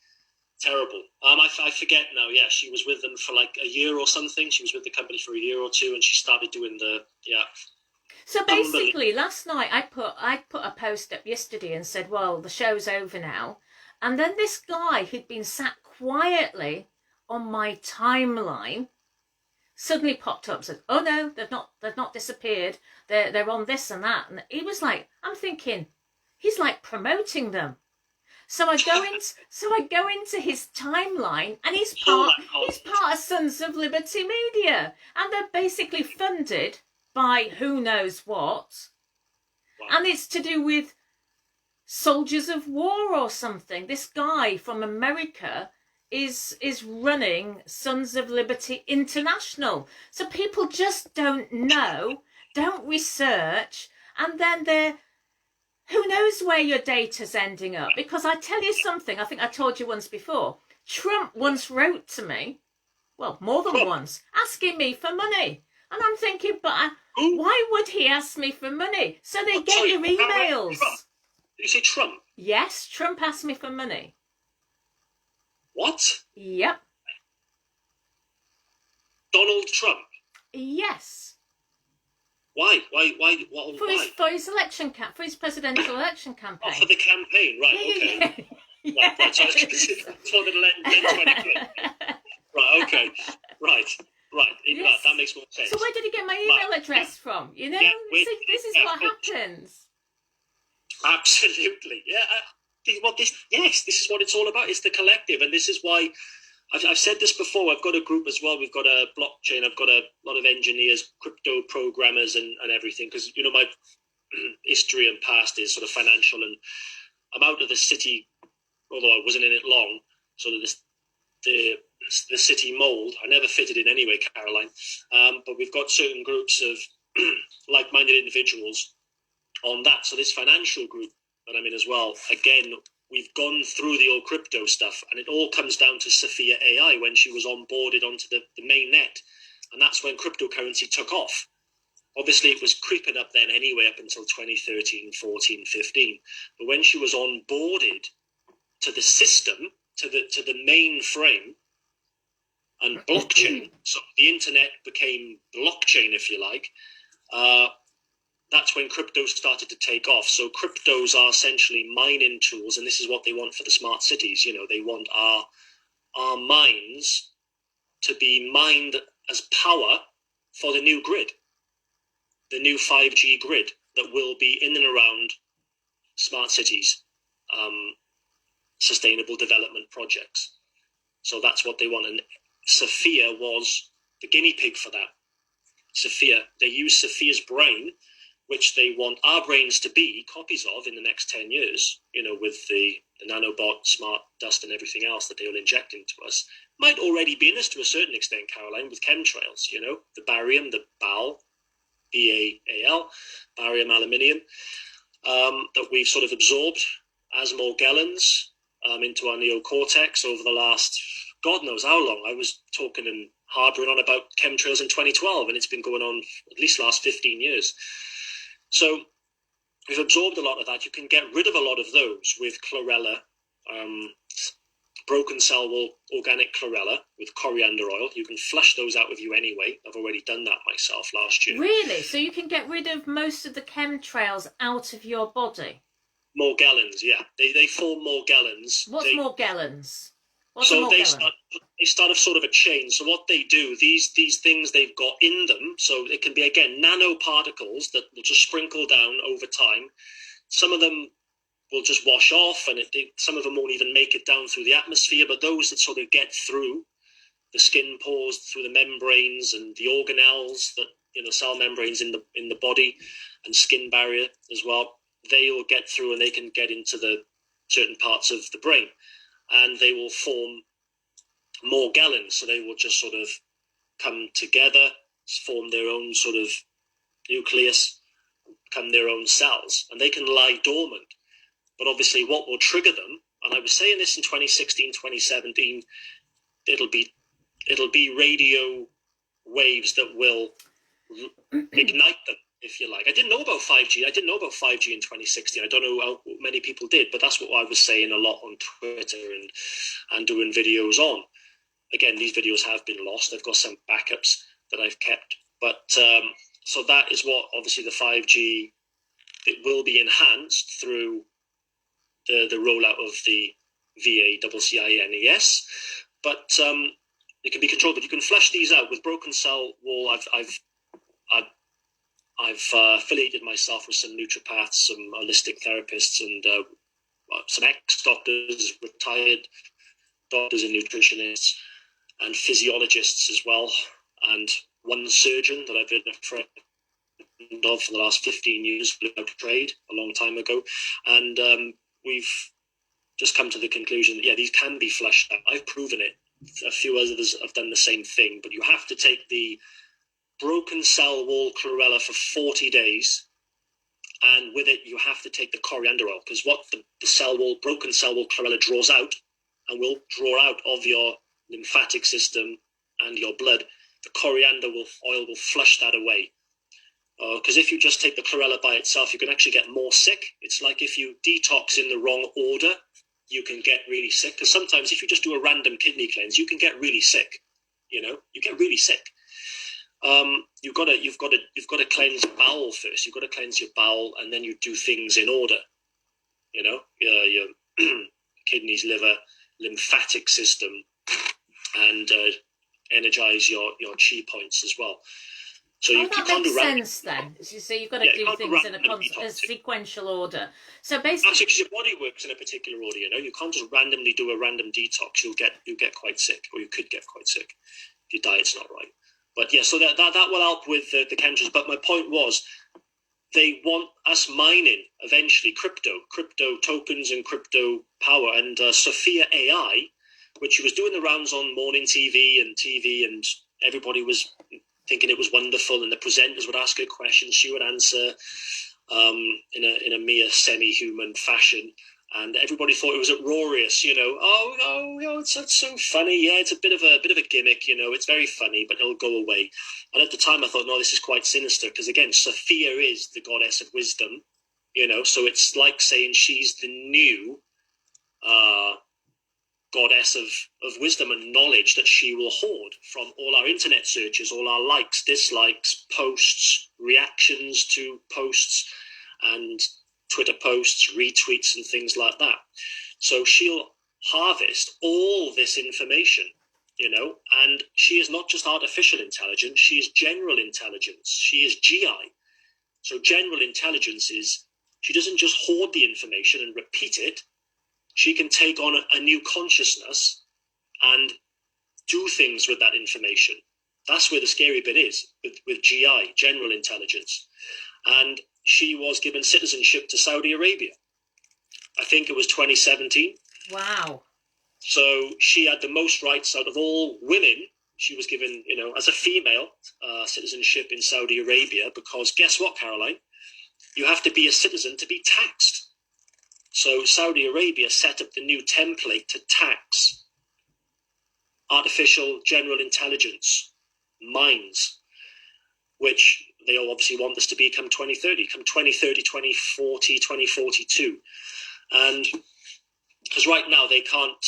Terrible. I forget now. Yeah, she was with them for like a year or something. She was with the company for a year or two, and she started doing So basically, last night I put a post up yesterday and said, well, the show's over now. And then this guy who'd been sat quietly on my timeline suddenly popped up and said, oh no, they've not disappeared. They're on this and that. And he was like, I'm thinking, he's like promoting them. So I go into his timeline, and he's part of Sons of Liberty Media, and they're basically funded by who knows what, and it's to do with soldiers of war or something. This guy from America is running Sons of Liberty International. So people just don't know, don't research, and then they're who knows where your data's ending up? Because I tell you something, I think I told you once before, Trump once wrote to me, well, more than once, asking me for money. And I'm thinking, but why would he ask me for money? So they get your emails. Did you say Trump? Yes, Trump asked me for money. What? Yep. Donald Trump? Yes. Why? For his election for his presidential election campaign. Oh, for the campaign, right? Okay. Yeah. Right. So I just wanted to lend 20 quid. Right. Okay. Right. Yes. That makes more sense. So where did he get my email address from? You know, this is what happens. Absolutely. Yeah. This is what it's all about. It's the collective, and this is why. I've said this before. I've got a group as well. We've got a blockchain. I've got a lot of engineers, crypto programmers, and everything. Because my history and past is sort of financial, and I'm out of the city, although I wasn't in it long. Sort of the city mold. I never fitted in anyway, Caroline. But we've got certain groups of like-minded individuals on that. So this financial group that I'm in as well. Again, we've gone through the old crypto stuff, and it all comes down to Sophia AI when she was onboarded onto the main net. And that's when cryptocurrency took off. Obviously, it was creeping up then anyway, up until 2013, 14, 15. But when she was onboarded to the system, to the mainframe and blockchain, so the internet became blockchain, if you like, that's when crypto started to take off. So cryptos are essentially mining tools, and this is what they want for the smart cities. They want our mines to be mined as power for the new grid, the new 5G grid that will be in and around smart cities, sustainable development projects. So that's what they want. And Sophia was the guinea pig for that. Sophia, they use Sophia's brain, which they want our brains to be copies of in the next 10 years, with the nanobot, smart dust and everything else that they will inject into us. Might already be in us to a certain extent, Caroline, with chemtrails, the barium, the BAL, BAAL, barium aluminium, that we've sort of absorbed as Morgellons into our neocortex over the last, God knows how long. I was talking and harboring on about chemtrails in 2012, and it's been going on at least last 15 years. So we've absorbed a lot of that. You can get rid of a lot of those with chlorella, broken cell wall organic chlorella with coriander oil. You can flush those out with you anyway. I've already done that myself last year. Really? So you can get rid of most of the chemtrails out of your body? Morgellons, yeah. They form Morgellons. What's Morgellons? So they start a sort of a chain. So what they do, these things they've got in them, so it can be, again, nanoparticles that will just sprinkle down over time. Some of them will just wash off, and some of them won't even make it down through the atmosphere, but those that sort of get through the skin pores, through the membranes and the organelles, that cell membranes in the body and skin barrier as well, they will get through and they can get into the certain parts of the brain. And they will form Morgellons, so they will just sort of come together, form their own sort of nucleus, become their own cells, and they can lie dormant. But obviously what will trigger them, and I was saying this in 2016, 2017, it'll be radio waves that will ignite them. if you like. I didn't know about 5G. I didn't know about 5G in 2016. I don't know how many people did, but that's what I was saying a lot on Twitter and doing videos on. Again, these videos have been lost. I've got some backups that I've kept. But so that is what, obviously, the 5G, it will be enhanced through the rollout of the VACCINES. But it can be controlled. But you can flush these out with broken cell wall. I've affiliated myself with some naturopaths, some holistic therapists, and some ex-doctors, retired doctors and nutritionists, and physiologists as well, and one surgeon that I've been a friend of for the last 15 years, without trade, a long time ago. And we've just come to the conclusion that, yeah, these can be flushed out. I've proven it. A few others have done the same thing, but you have to take the broken cell wall chlorella for 40 days, and with it you have to take the coriander oil, because what the broken cell wall chlorella draws out, and will draw out of your lymphatic system and your blood, the coriander oil will flush that away. Because if you just take the chlorella by itself, you can actually get more sick. It's like if you detox in the wrong order, you can get really sick. Because sometimes if you just do a random kidney cleanse, you can get really sick. You get really sick. You've got to cleanse your bowel first. You've got to cleanse your bowel, and then you do things in order. Your kidneys, liver, lymphatic system, and energize your chi points as well. So you that makes sense then. So you've got to do things in a sequential order. So basically, actually, because your body works in a particular order. You can't just randomly do a random detox. You'll get quite sick, or you could get quite sick if your diet's not right. But yeah, so that will help with the chemtrails. But my point was, they want us mining eventually crypto tokens and crypto power. And Sophia AI, which was doing the rounds on morning TV, and everybody was thinking it was wonderful, and the presenters would ask her questions, she would answer in a mere semi-human fashion. And everybody thought it was uproarious, it's so funny. Yeah, it's a bit of a gimmick, it's very funny, but it'll go away. And at the time I thought, no, this is quite sinister, because again, Sophia is the goddess of wisdom, so it's like saying she's the new goddess of wisdom and knowledge that she will hoard from all our internet searches, all our likes, dislikes, posts, reactions to posts, and Twitter posts, retweets, and things like that. So she'll harvest all this information, and she is not just artificial intelligence, she is general intelligence. She is GI. So general intelligence is, she doesn't just hoard the information and repeat it. She can take on a new consciousness and do things with that information. That's where the scary bit is with GI, general intelligence. And she was given citizenship to Saudi Arabia. I think it was 2017. Wow. So she had the most rights out of all women. She was given, as a female, citizenship in Saudi Arabia, because guess what, Caroline? You have to be a citizen to be taxed. So Saudi Arabia set up the new template to tax artificial general intelligence mines, which they obviously want this to be come 2030, 2040, 2042. And because right now they can't,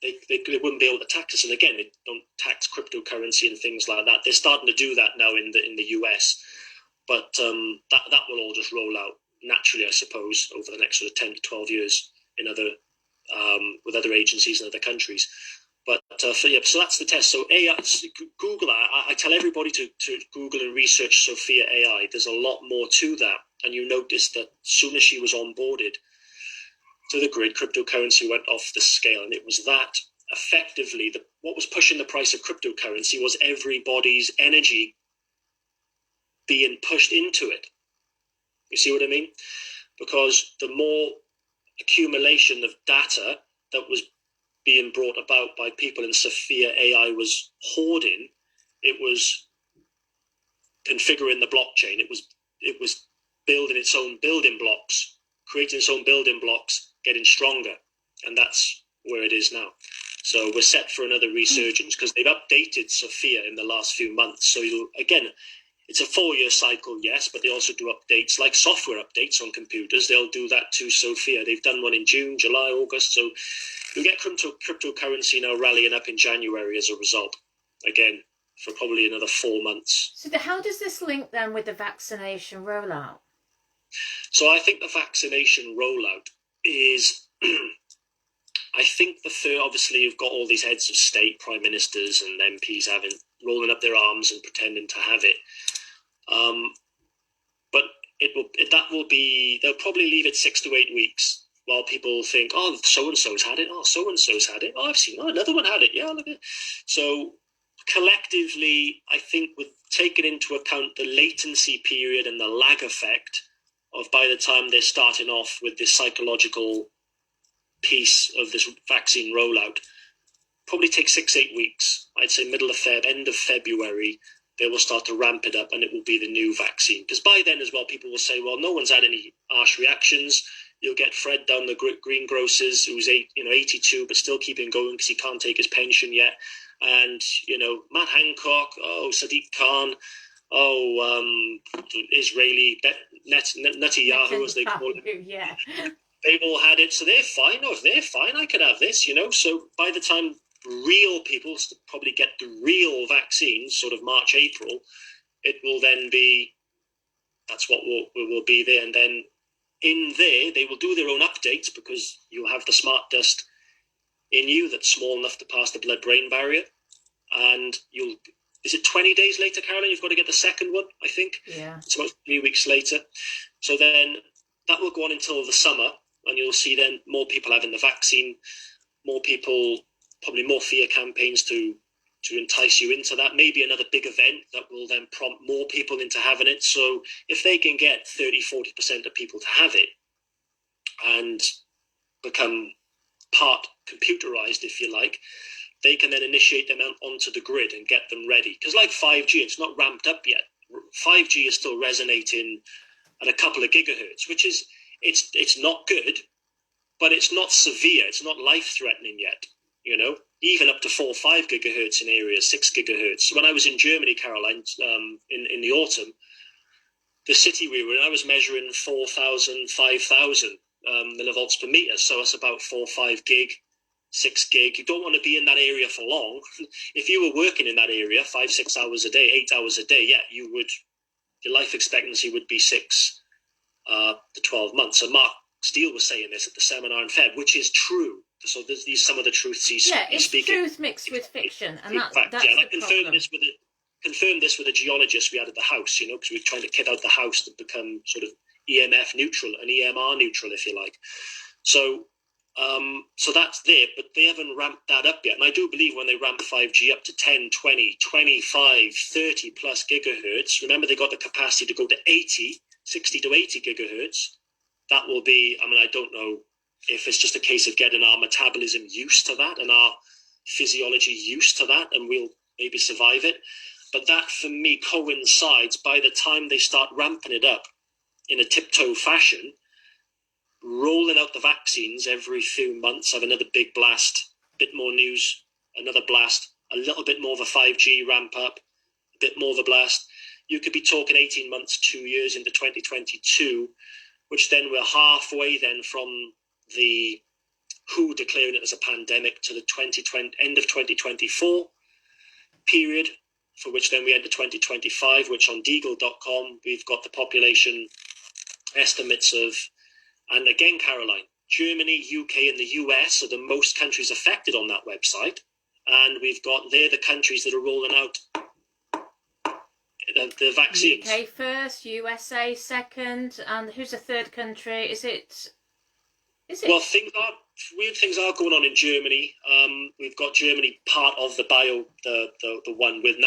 they wouldn't be able to tax us. And again, they don't tax cryptocurrency and things like that. They're starting to do that now in the US. But that will all just roll out naturally, I suppose, over the next sort of 10 to 12 years in with other agencies in other countries. But so that's the test. So AI, Google. I tell everybody to Google and research Sophia AI. There's a lot more to that, and you notice that as soon as she was onboarded to the grid, cryptocurrency went off the scale, and it was that effectively what was pushing the price of cryptocurrency was everybody's energy being pushed into it. You see what I mean? Because the more accumulation of data that was being brought about by people and Sophia AI was hoarding, it was configuring the blockchain. It was building its own building blocks, creating its own building blocks, getting stronger. And that's where it is now. So we're set for another resurgence because they've updated Sophia in the last few months. So again, it's a 4-year cycle, yes, but they also do updates like software updates on computers. They'll do that to Sophia. They've done one in June, July, August. So you'll get cryptocurrency now rallying up in January as a result. Again, for probably another 4 months. So how does this link then with the vaccination rollout? So I think the vaccination rollout is, I think obviously you've got all these heads of state, prime ministers and MPs rolling up their arms and pretending to have it. But they'll probably leave it 6 to 8 weeks while people think, oh, so-and-so's had it. Oh, so-and-so's had it. Oh, I've seen, another one had it. Yeah, look at it. So collectively, I think with taking into account the latency period and the lag effect of by the time they're starting off with this psychological piece of this vaccine rollout, probably take 6-8 weeks. I'd say middle of end of February, they will start to ramp it up and it will be the new vaccine. Because by then as well, people will say, well, no one's had any harsh reactions. You'll get Fred down the greengrocers who's 82, but still keeping going because he can't take his pension yet. And, Matt Hancock, Sadiq Khan, Israeli Netanyahu, as they call it. Yeah. They've all had it, so they're fine. Oh, if they're fine, I could have this, So by the time real people probably get the real vaccines, sort of March, April, it will then be, that's what will be there. And then in there, they will do their own updates because you'll have the smart dust in you that's small enough to pass the blood-brain barrier. And is it 20 days later, Caroline? You've got to get the second one, I think. Yeah. It's about 3 weeks later. So then that will go on until the summer, and you'll see then more people having the vaccine, more people, probably more fear campaigns to entice you into that. Maybe another big event that will then prompt more people into having it. So if they can get 30-40% of people to have it and become part computerized, if you like, they can then initiate them onto the grid and get them ready. Because like 5G, it's not ramped up yet. 5G is still resonating at a couple of gigahertz, which is, it's not good, but it's not severe. It's not life-threatening yet, even up to 4 or 5 gigahertz in areas, 6 gigahertz. When I was in Germany, Caroline, in the autumn, the city we were in, I was measuring 4,000, 5,000 millivolts per meter. So it's about 4 or 5 gig, 6 gig. You don't want to be in that area for long. If you were working in that area 5-6 hours a day, 8 hours a day, your life expectancy would be 6 to 12 months. And Mark Steele was saying this at the seminar in Feb, which is true. So these some of the truths he's it's speaking. Truth mixed with fiction, and that's and I confirmed problem. this with a geologist we had at the house, because we were trying to kit out the house to become sort of EMF neutral and EMR neutral, if you like. So that's there, but they haven't ramped that up yet. And I do believe when they ramp 5G up to 10, 20, 25, 30 plus gigahertz, remember they got the capacity to go to 60 to 80 gigahertz. That will be, I don't know if it's just a case of getting our metabolism used to that and our physiology used to that, and we'll maybe survive it. But that, for me, coincides by the time they start ramping it up in a tiptoe fashion, rolling out the vaccines every few months, have another big blast, bit more news, another blast, a little bit more of a 5G ramp up, a bit more of a blast. You could be talking 18 months, 2 years into 2022, which then we're halfway then from the WHO declaring it as a pandemic to the end of 2024 period, for which then we enter 2025, which on Deagle.com, we've got the population estimates of, and again, Caroline, Germany, UK, and the US are the most countries affected on that website. And they're the countries that are rolling out the vaccines. UK first, USA second, and who's the third country? Is it? Well, weird things are going on in Germany. We've got Germany part of the one with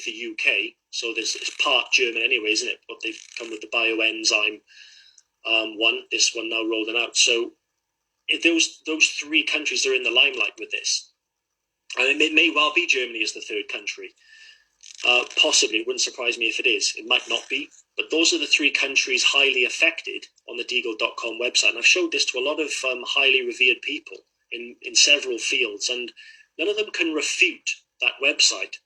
the UK. So it's part German anyway, isn't it? But they've come with the bioenzyme this one now rolling out. So those 3 countries are in the limelight with this. And it may well be Germany as the third country. Possibly, it wouldn't surprise me if it is. It might not be. But those are the 3 countries highly affected on the Deagle.com website. And I've showed this to a lot of highly revered people in several fields, and none of them can refute that website.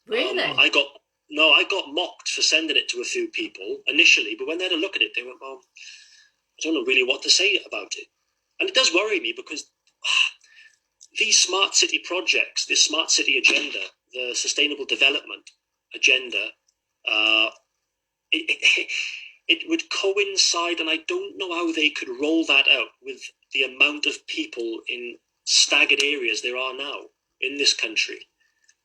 Really? I got no, I got mocked for sending it to a few people initially, but when they had a look at it, they went, well, I don't know really what to say about it. And it does worry me because these smart city projects, this smart city agenda, the sustainable development agenda, it would coincide, and I don't know how they could roll that out with the amount of people in staggered areas there are now in this country.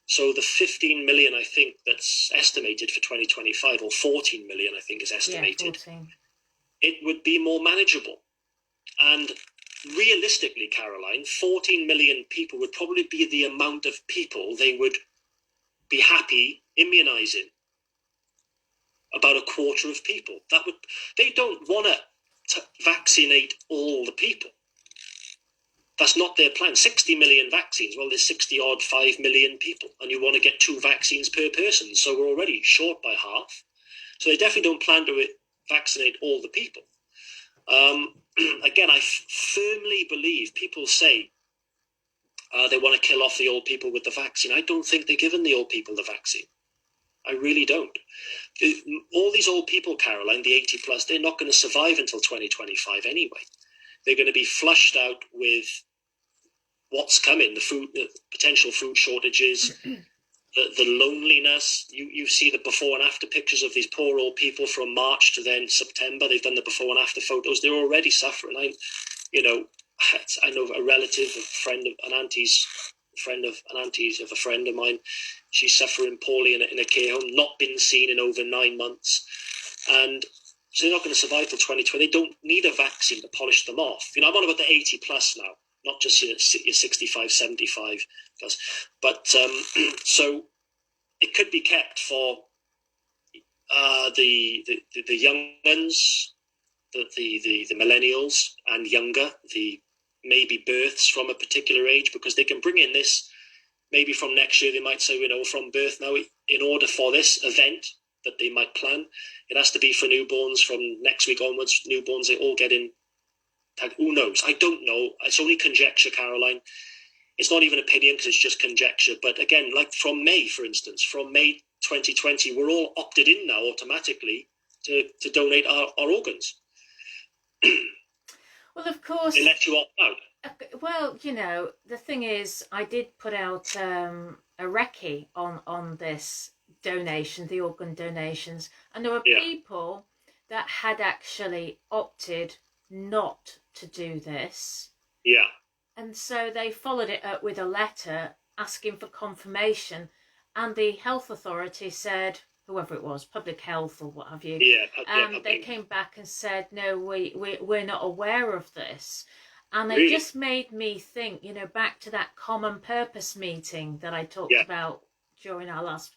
So the 15 million, I think, that's estimated for 2025, or 14 million, I think, is estimated. Yeah, 14. It would be more manageable. And realistically, Caroline, 14 million people would probably be the amount of people they would be happy immunising. About a quarter of people. They don't want to vaccinate all the people. That's not their plan. 60 million vaccines. Well, there's 60 odd 5 million people, and you want to get 2 vaccines per person. So we're already short by half. So they definitely don't plan to vaccinate all the people. Again, I firmly believe people say they want to kill off the old people with the vaccine. I don't think they're giving the old people the vaccine. I really don't. All these old people, Caroline, the 80 plus, they're not going to survive until 2025 anyway. They're going to be flushed out with what's coming, the potential food shortages, the loneliness. You see the before and after pictures of these poor old people from March to then September. They've done the before and after photos. They're already suffering. I know a relative, a friend of an auntie's of a friend of mine. She's suffering poorly in a care home, not been seen in over 9 months, and so they're not going to survive till 2020. They don't need a vaccine to polish them off. I'm on about the 80 plus now, not just your 65, 75 plus. But so it could be kept for the young ones, the millennials and younger, the maybe births from a particular age, because they can bring in this maybe from next year. They might say, from birth now, in order for this event that they might plan, it has to be for newborns from next week onwards. Newborns, they all get in. Who knows? I don't know. It's only conjecture, Caroline. It's not even opinion because it's just conjecture. But again, like from May, for instance, from May 2020, we're all opted in now automatically to donate our organs. Well, of course. They let you opt out. Well, the thing is, I did put out a recce on this donation, the organ donations, and there were people that had actually opted not to do this. Yeah. And so they followed it up with a letter asking for confirmation, and the health authority said, whoever it was, public health or what have you, they came back and said, no, we're not aware of this. And it just made me think, back to that common purpose meeting that I talked about during our last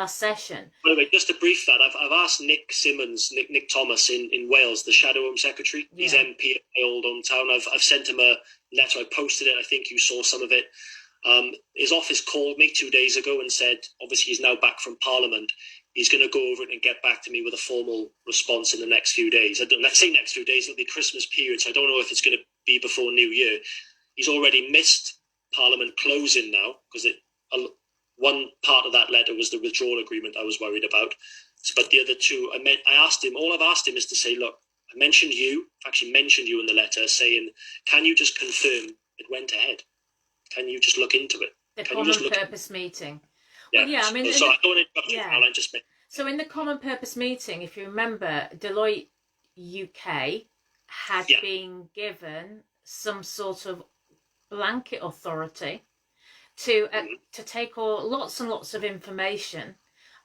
session. By the way, just to brief that, I've asked Nick Simmons, Nick Thomas in Wales, the Shadow Home Secretary. He's MP at my old hometown. I've sent him a letter. I posted it. I think you saw some of it. His office called me 2 days ago and said, obviously he's now back from Parliament. He's going to go over it and get back to me with a formal response in the next few days. Let's say next few days, it'll be Christmas period, so I don't know if it's going to be before New Year. He's already missed Parliament closing now, because one part of that letter was the withdrawal agreement I was worried about. But the other two, I asked him, all I've asked him is to say, look, I mentioned you in the letter, saying, can you just confirm it went ahead? Can you just look into it? The common purpose meeting. Yeah. Well, yeah, I mean, I don't want to interrupt you, Caroline, just make... So in the common purpose meeting, if you remember, Deloitte UK had been given some sort of blanket authority to take lots and lots of information,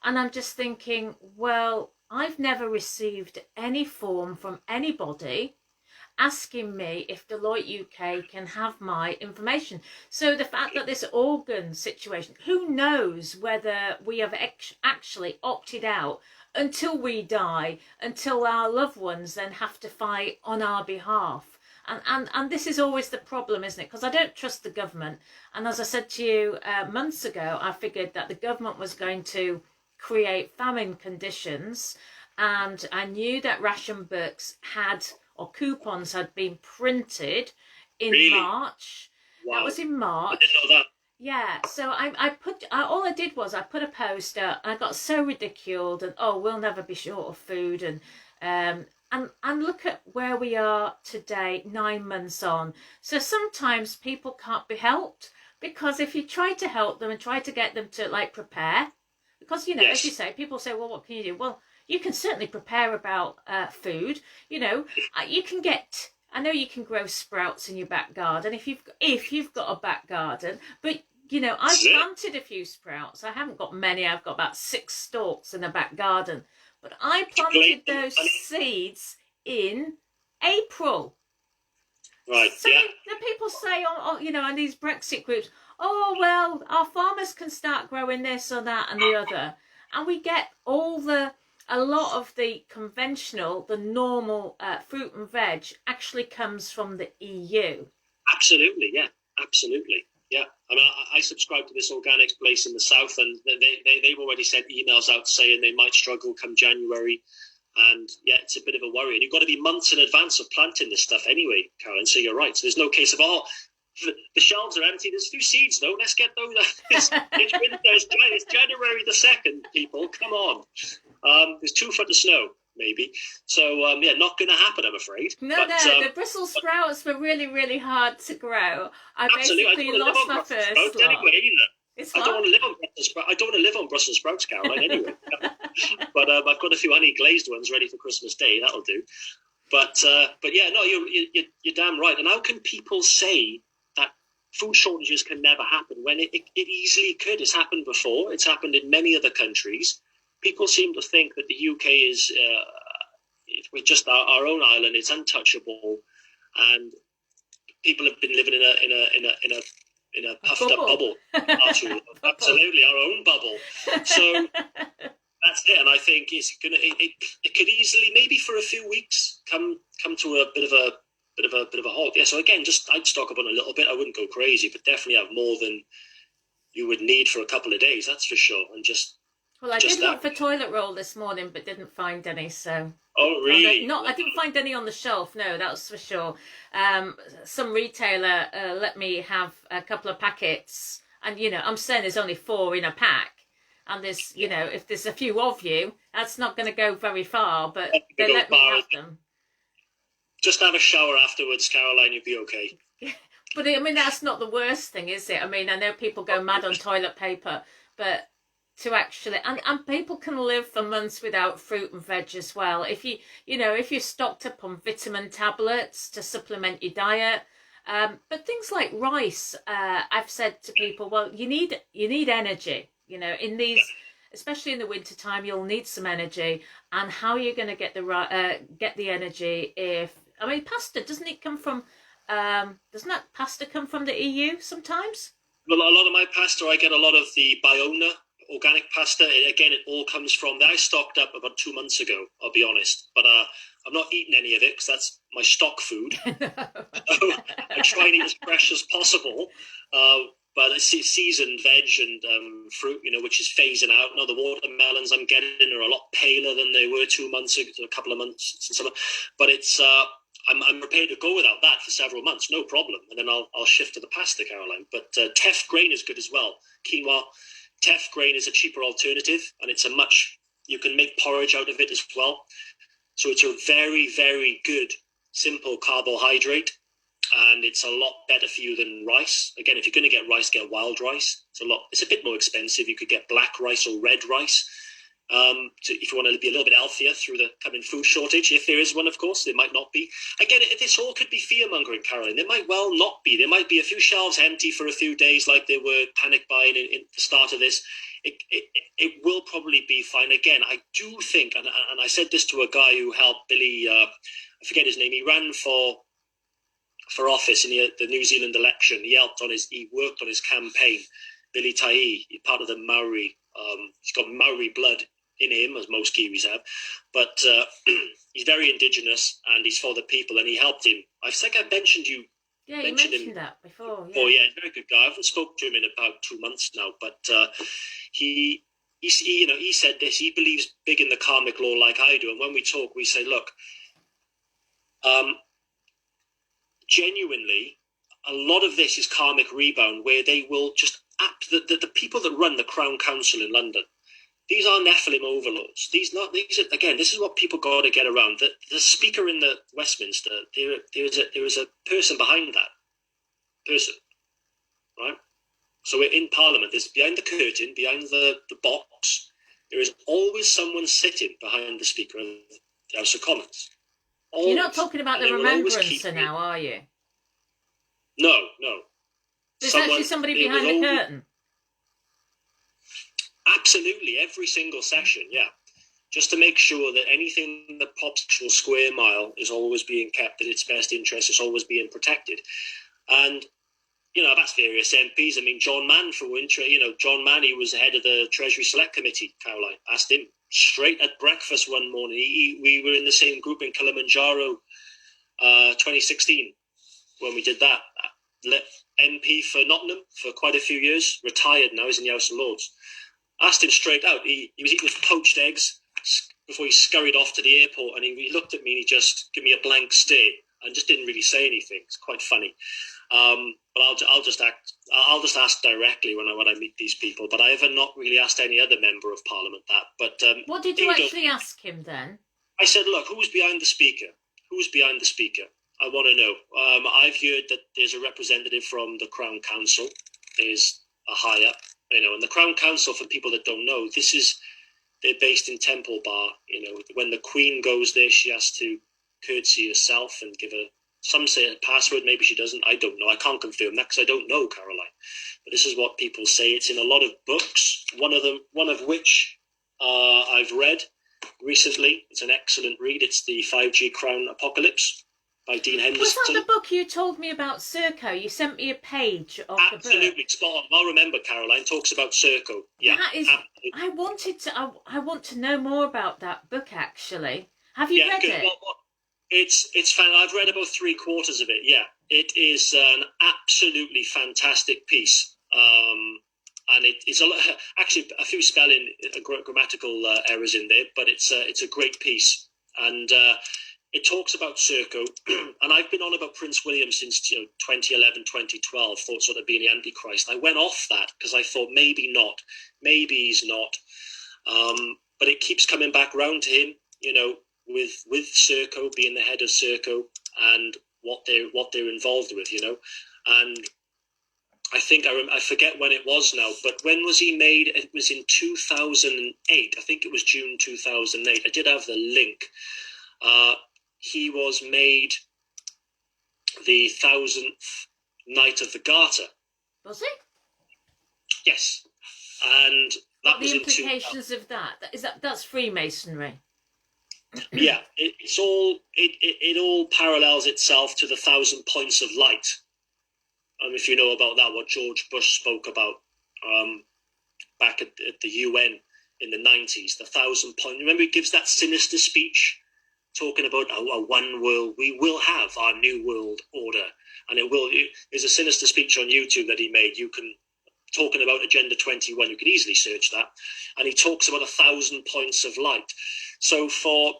and I'm just thinking, well, I've never received any form from anybody asking me if Deloitte UK can have my information. So the fact that this organ situation, who knows whether we have actually opted out until we die, until our loved ones then have to fight on our behalf. And this is always the problem, isn't it? Because I don't trust the government. And as I said to you months ago, I figured that the government was going to create famine conditions. And I knew that ration books or coupons had been printed in March. Wow. That was in March. I didn't know that. Yeah, so all I did was I put a poster and I got so ridiculed and oh we'll never be short of food and look at where we are today 9 months on. So sometimes people can't be helped because if you try to help them and try to get them to like prepare, because as you Yes. say, people say, well, what can you do? Well, you can certainly prepare about food. You can get. I know you can grow sprouts in your back garden if you've got a back garden, but This I've is it. planted a few sprouts. I haven't got many. I've got about 6 stalks in the back garden, but I To glaze planted them, those honey. seeds in April. Right. So Yeah. the people say, on these Brexit groups, oh, well, our farmers can start growing this or that and the other. And we get a lot of the conventional, the normal fruit and veg actually comes from the EU. Absolutely. Yeah. Absolutely. Yeah. I mean, I subscribe to this organics place in the south, and they've already sent emails out saying they might struggle come January. And yeah, it's a bit of a worry. And you've got to be months in advance of planting this stuff anyway, Karen. So you're right. So there's no case of, the shelves are empty. There's a few seeds though. Let's get those. It's winter. It's January the 2nd. People, come on. There's 2 foot of snow maybe. So yeah, not going to happen, I'm afraid. No, But no, the Brussels sprouts were really, really hard to grow. I absolutely, I don't basically want to live lost on my Brussels first sprouts lot. anyway either. It's I don't what? want to live on Brussels sprouts. I don't want to live on Brussels sprouts, Caroline. Anyway, but I've got a few honey glazed ones ready for Christmas Day. That'll do. But yeah, no, you're damn right. And how can people say that food shortages can never happen when it easily could? It's happened before. It's happened in many other countries. People seem to think that the UK is we're just our own island. It's untouchable, and people have been living in a puffed up bubble. Absolutely, our own bubble. So that's it, and I think it could easily, maybe for a few weeks, come to a bit of a halt. Yeah. So again, just I'd stock up on a little bit. I wouldn't go crazy, but definitely have more than you would need for a couple of days. That's for sure. And Well, I just did that. look for toilet roll this morning, but didn't find any. So, Oh oh no, really? not I didn't find any on the shelf. No, that was for sure. Some retailer let me have a couple of packets, and I'm saying there's only 4 in a pack, and there's if there's a few of you, that's not going to go very far. But they Go let me far. have them. Just have a shower afterwards, Caroline. You'll be okay. But I mean, that's not the worst thing, is it? I mean, I know people go mad on toilet paper, but to actually and people can live for months without fruit and veg as well. If you're stocked up on vitamin tablets to supplement your diet. But things like rice, I've said to people, well, you need energy. In these, especially in the winter time, you'll need some energy. And how are you going to get the energy if I mean pasta doesn't it come from doesn't that pasta come from the EU sometimes? Well, a lot of my pasta, I get a lot of the Biona organic pasta. Again, it all comes from there. I stocked up about 2 months ago, I'll be honest. But I'm not eating any of it because that's my stock food. So I try and eat as fresh as possible. But it's seasoned veg and fruit, which is phasing out. Now, the watermelons I'm getting are a lot paler than they were 2 months ago, a couple of months since summer. But I'm prepared to go without that for several months, no problem. And then I'll shift to the pasta, Caroline. But teff grain is good as well. Quinoa, teff grain is a cheaper alternative, and you can make porridge out of it as well. So it's a very, very good, simple carbohydrate, and it's a lot better for you than rice. Again, if you're going to get rice, get wild rice. It's a bit more expensive. You could get black rice or red rice. If you want to be a little bit healthier through the coming food shortage, if there is one, of course, there might not be. Again, this all could be fear-mongering, Caroline. There might well not be. There might be a few shelves empty for a few days like there were panic buying in the start of this. It will probably be fine. Again, I do think, and I said this to a guy who helped Billy, I forget his name, he ran for office in the New Zealand election. He worked on his campaign, Billy Tai, part of the Maori. He's got Maori blood in him, as most Kiwis have, but he's very indigenous and he's for the people, and he helped him. I think I mentioned you. Yeah, you mentioned that before. Oh yeah, very good guy. I haven't spoken to him in about 2 months now, but he said this. He believes big in the karmic law like I do, and when we talk, we say, look, genuinely, a lot of this is karmic rebound, where they will just the people that run the Crown Council in London. These are Nephilim overlords. This is what people got to get around. The Speaker in the Westminster, there is a person behind that person, right? So we're in Parliament. There's behind the curtain, behind the box, there is always someone sitting behind the Speaker of the House of Commons. Always. You're not talking about the Remembrancer now, are you? No. There's actually somebody behind the curtain. Absolutely, every single session, yeah. Just to make sure that anything that pops actual square mile is always being kept in its best interest, is always being protected. And, that's various MPs. I mean, John Mann, John Mann, he was the head of the Treasury Select Committee, Caroline. Asked him straight at breakfast one morning. We were in the same group in Kilimanjaro 2016 when we did that. MP for Nottingham for quite a few years, retired now, he's in the House of Lords. Asked him straight out. He was eating his poached eggs before he scurried off to the airport, and he looked at me and he just gave me a blank stare and just didn't really say anything. It's quite funny. But I'll just ask directly when I meet these people. But I have not really asked any other member of Parliament that. But what did you actually ask him then? I said, look, who's behind the Speaker? Who's behind the Speaker? I want to know. I've heard that there's a representative from the Crown Council. There's a high up, and the Crown Council, for people that don't know, they're based in Temple Bar. When the Queen goes there, she has to curtsy herself and give some say a password, maybe she doesn't, I don't know, I can't confirm that because I don't know, Caroline. But this is what people say. It's in a lot of books, one of which I've read recently. It's an excellent read. It's the 5G Crown Apocalypse by Dean Henderson. Was that the book you told me about Serco? You sent me a page of the book. Absolutely, spot on. I'll remember, Caroline. Talks about Serco. Yeah, that is. Absolutely. I want to know more about that book. Actually, have you read it? Well, it's fun. I've read about 3/4 of it. Yeah, it is an absolutely fantastic piece. And it's actually a few spelling, grammatical errors in there, but it's a great piece. And it talks about Serco, and I've been on about Prince William since 2011, 2012, thought sort of being the Antichrist. I went off that because I thought maybe not, maybe he's not. But it keeps coming back round to him, with Serco being the head of Serco and what they're involved with, And I think I forget when it was now, but when was he made? It was in 2008. I think it was June 2008. I did have the link. He was made the 1000th Knight of the Garter. Was he? Yes, and that was the implications of that. That's Freemasonry. Yeah, it all parallels itself to the 1,000 points of light. If you know about that, what George Bush spoke about back at the UN in the 90s, the 1,000 point. Remember, he gives that sinister speech talking about a one world. We will have our new world order, and there's a sinister speech on YouTube that he made. Talking about Agenda 21, you can easily search that, and he talks about 1,000 points of light. So for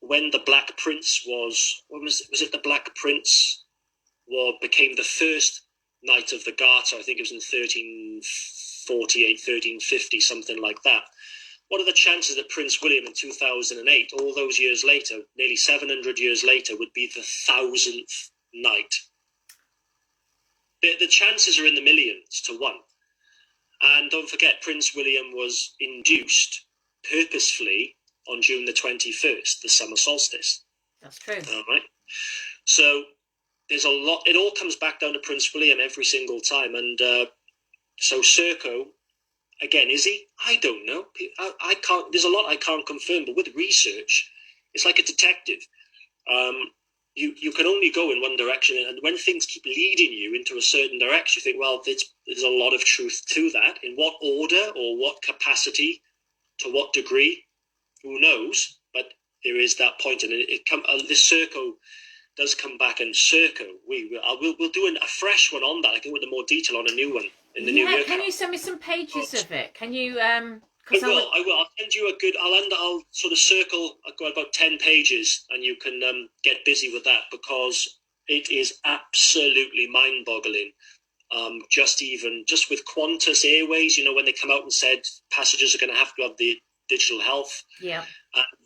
when the Black Prince was it the Black Prince became the first Knight of the Garter, I think it was in 1348, 1350, something like that. What are the chances that Prince William in 2008, all those years later, nearly 700 years later, would be the 1,000th Knight? The chances are in the millions to one. And don't forget, Prince William was induced purposefully on June the 21st, the summer solstice. That's true. All right. So there's a lot. It all comes back down to Prince William every single time. And so Serco, again, is he? I don't know. I can't. There's a lot I can't confirm. But with research, it's like a detective. You can only go in one direction, and when things keep leading you into a certain direction, you think, well, there's a lot of truth to that. In what order or what capacity, to what degree, who knows? But there is that point, and this Serco does come back, and Serco, we'll do a fresh one on that. I can go into more detail on a new one in the new year. Can you send me some pages of it? Can you? I will. I'll send you a good. I'll sort of circle. I've got about 10 pages, and you can get busy with that because it is absolutely mind-boggling Just with Qantas Airways, when they come out and said passengers are going to have the digital health. Yeah.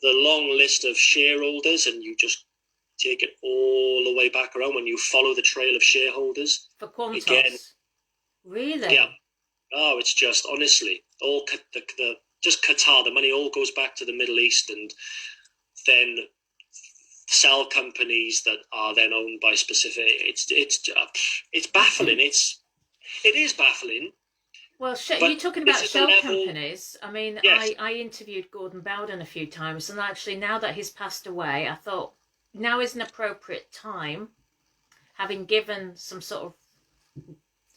The long list of shareholders, and you just take it all the way back around when you follow the trail of shareholders. For Qantas? Again, really? Yeah. Oh, it's just, honestly, all just Qatar, the money all goes back to the Middle East, and then sell companies that are then owned by specific. It's baffling. It is baffling. Well, you're talking about shell companies. I mean, yes. I interviewed Gordon Bowden a few times, and actually now that he's passed away, I thought now is an appropriate time, having given some sort of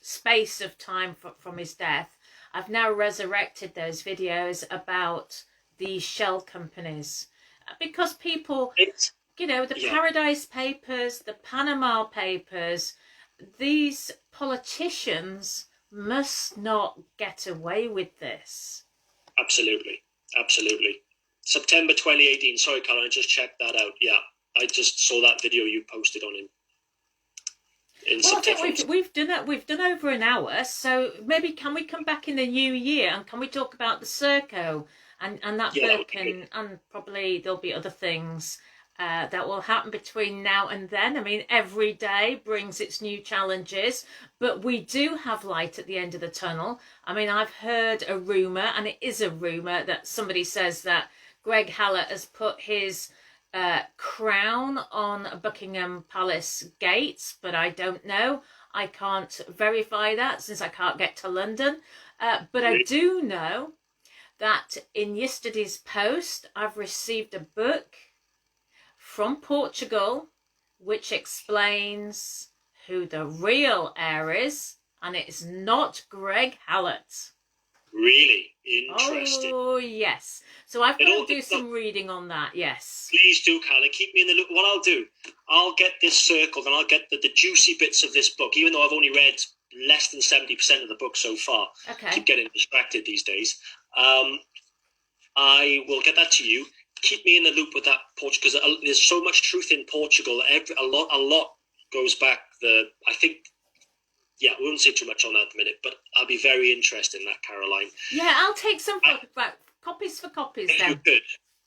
space of time from his death. I've now resurrected those videos about these shell companies because people, the Paradise Papers, the Panama Papers, these politicians must not get away with this. Absolutely. September 2018. Sorry, Colin, I just checked that out. Yeah, I just saw that video you posted on him. Well, I think we've done over an hour, so maybe can we come back in the new year and can we talk about the Serco and that book, and probably there'll be other things that will happen between now and then. I mean, every day brings its new challenges, but we do have light at the end of the tunnel. I mean, I've heard a rumour, and it is a rumour, that somebody says that Greg Hallett has put his crown on Buckingham Palace gates, but I don't know. I can't verify that since I can't get to London. But I do know that in yesterday's post, I've received a book from Portugal which explains who the real heir is, and it's not Greg Hallett. Really? Interesting. Oh, yes. So I've got to do some reading on that, yes. Please do, Carla. Keep me in the loop. What I'll do, I'll get this circled and I'll get the juicy bits of this book, even though I've only read less than 70% of the book so far. Okay. I keep getting distracted these days. I will get that to you. Keep me in the loop with that Portugal, because there's so much truth in Portugal. A lot goes back. I think. Yeah, we won't say too much on that at the minute, but I'll be very interested in that, Caroline. Yeah, I'll take some copies for copies then.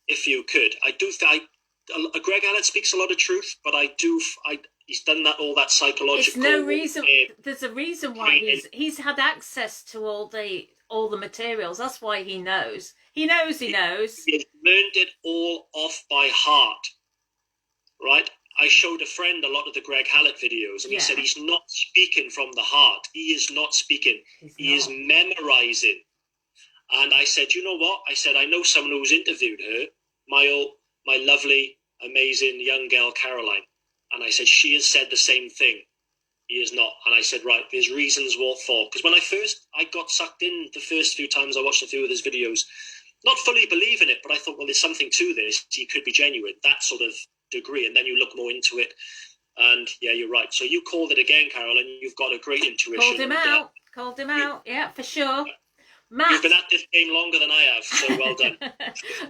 If you could. I do Greg Hallett speaks a lot of truth, but he's done all that psychological. There's no reason. There's a reason why he's had access to all the materials. That's why he knows. He knows. He has learned it all off by heart, right? I showed a friend a lot of the Greg Hallett videos, and he said he's not speaking from the heart. He is not speaking. He is memorizing. And I said, you know what? I said, I know someone who's interviewed her, my lovely, amazing young girl, Caroline. And I said, she has said the same thing. He is not. And I said, right, there's reasons what for. Because when I got sucked in the first few times I watched a few of his videos, not fully believing it, but I thought, well, there's something to this. He could be genuine. That sort of degree. And then you look more into it. And yeah, you're right. So you called it again, Carol, and you've got a great intuition. Called him out. Yeah, for sure. Matt, you've been at this game longer than I have, so well done.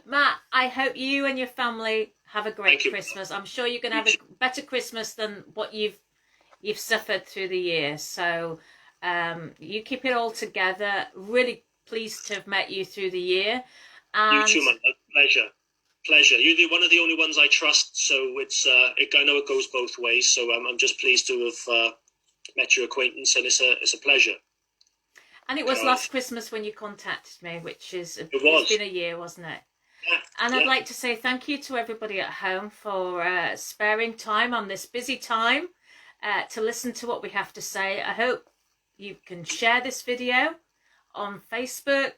Matt, I hope you and your family have a great Christmas. I'm sure you're going to have a better Christmas than what you've suffered through the year. So you keep it all together. Really pleased to have met you through the year. And you too, man. Pleasure. You're one of the only ones I trust, so it's I know it goes both ways. So I'm just pleased to have met your acquaintance, and it's a pleasure. And it was last Christmas when you contacted me, which it's been a year, wasn't it? Yeah, and I'd like to say thank you to everybody at home for sparing time on this busy time to listen to what we have to say. I hope you can share this video on Facebook,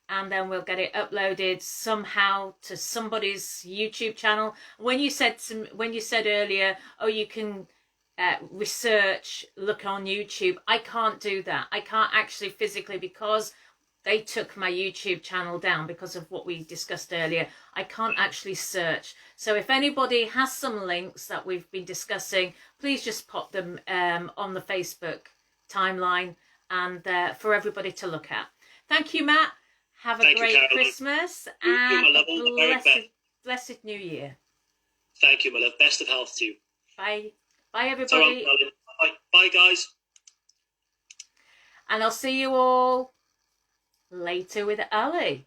and then we'll get it uploaded somehow to somebody's YouTube channel. When you said earlier, oh, you can look on YouTube, I can't do that. I can't actually physically, because they took my YouTube channel down because of what we discussed earlier. I can't actually search. So if anybody has some links that we've been discussing, please just pop them on the Facebook timeline and for everybody to look at. Thank you, Matt. Have a great Christmas and a blessed New Year. Thank you, my love. Best of health to you. Bye. Bye, everybody. Bye, guys. And I'll see you all later with Ali.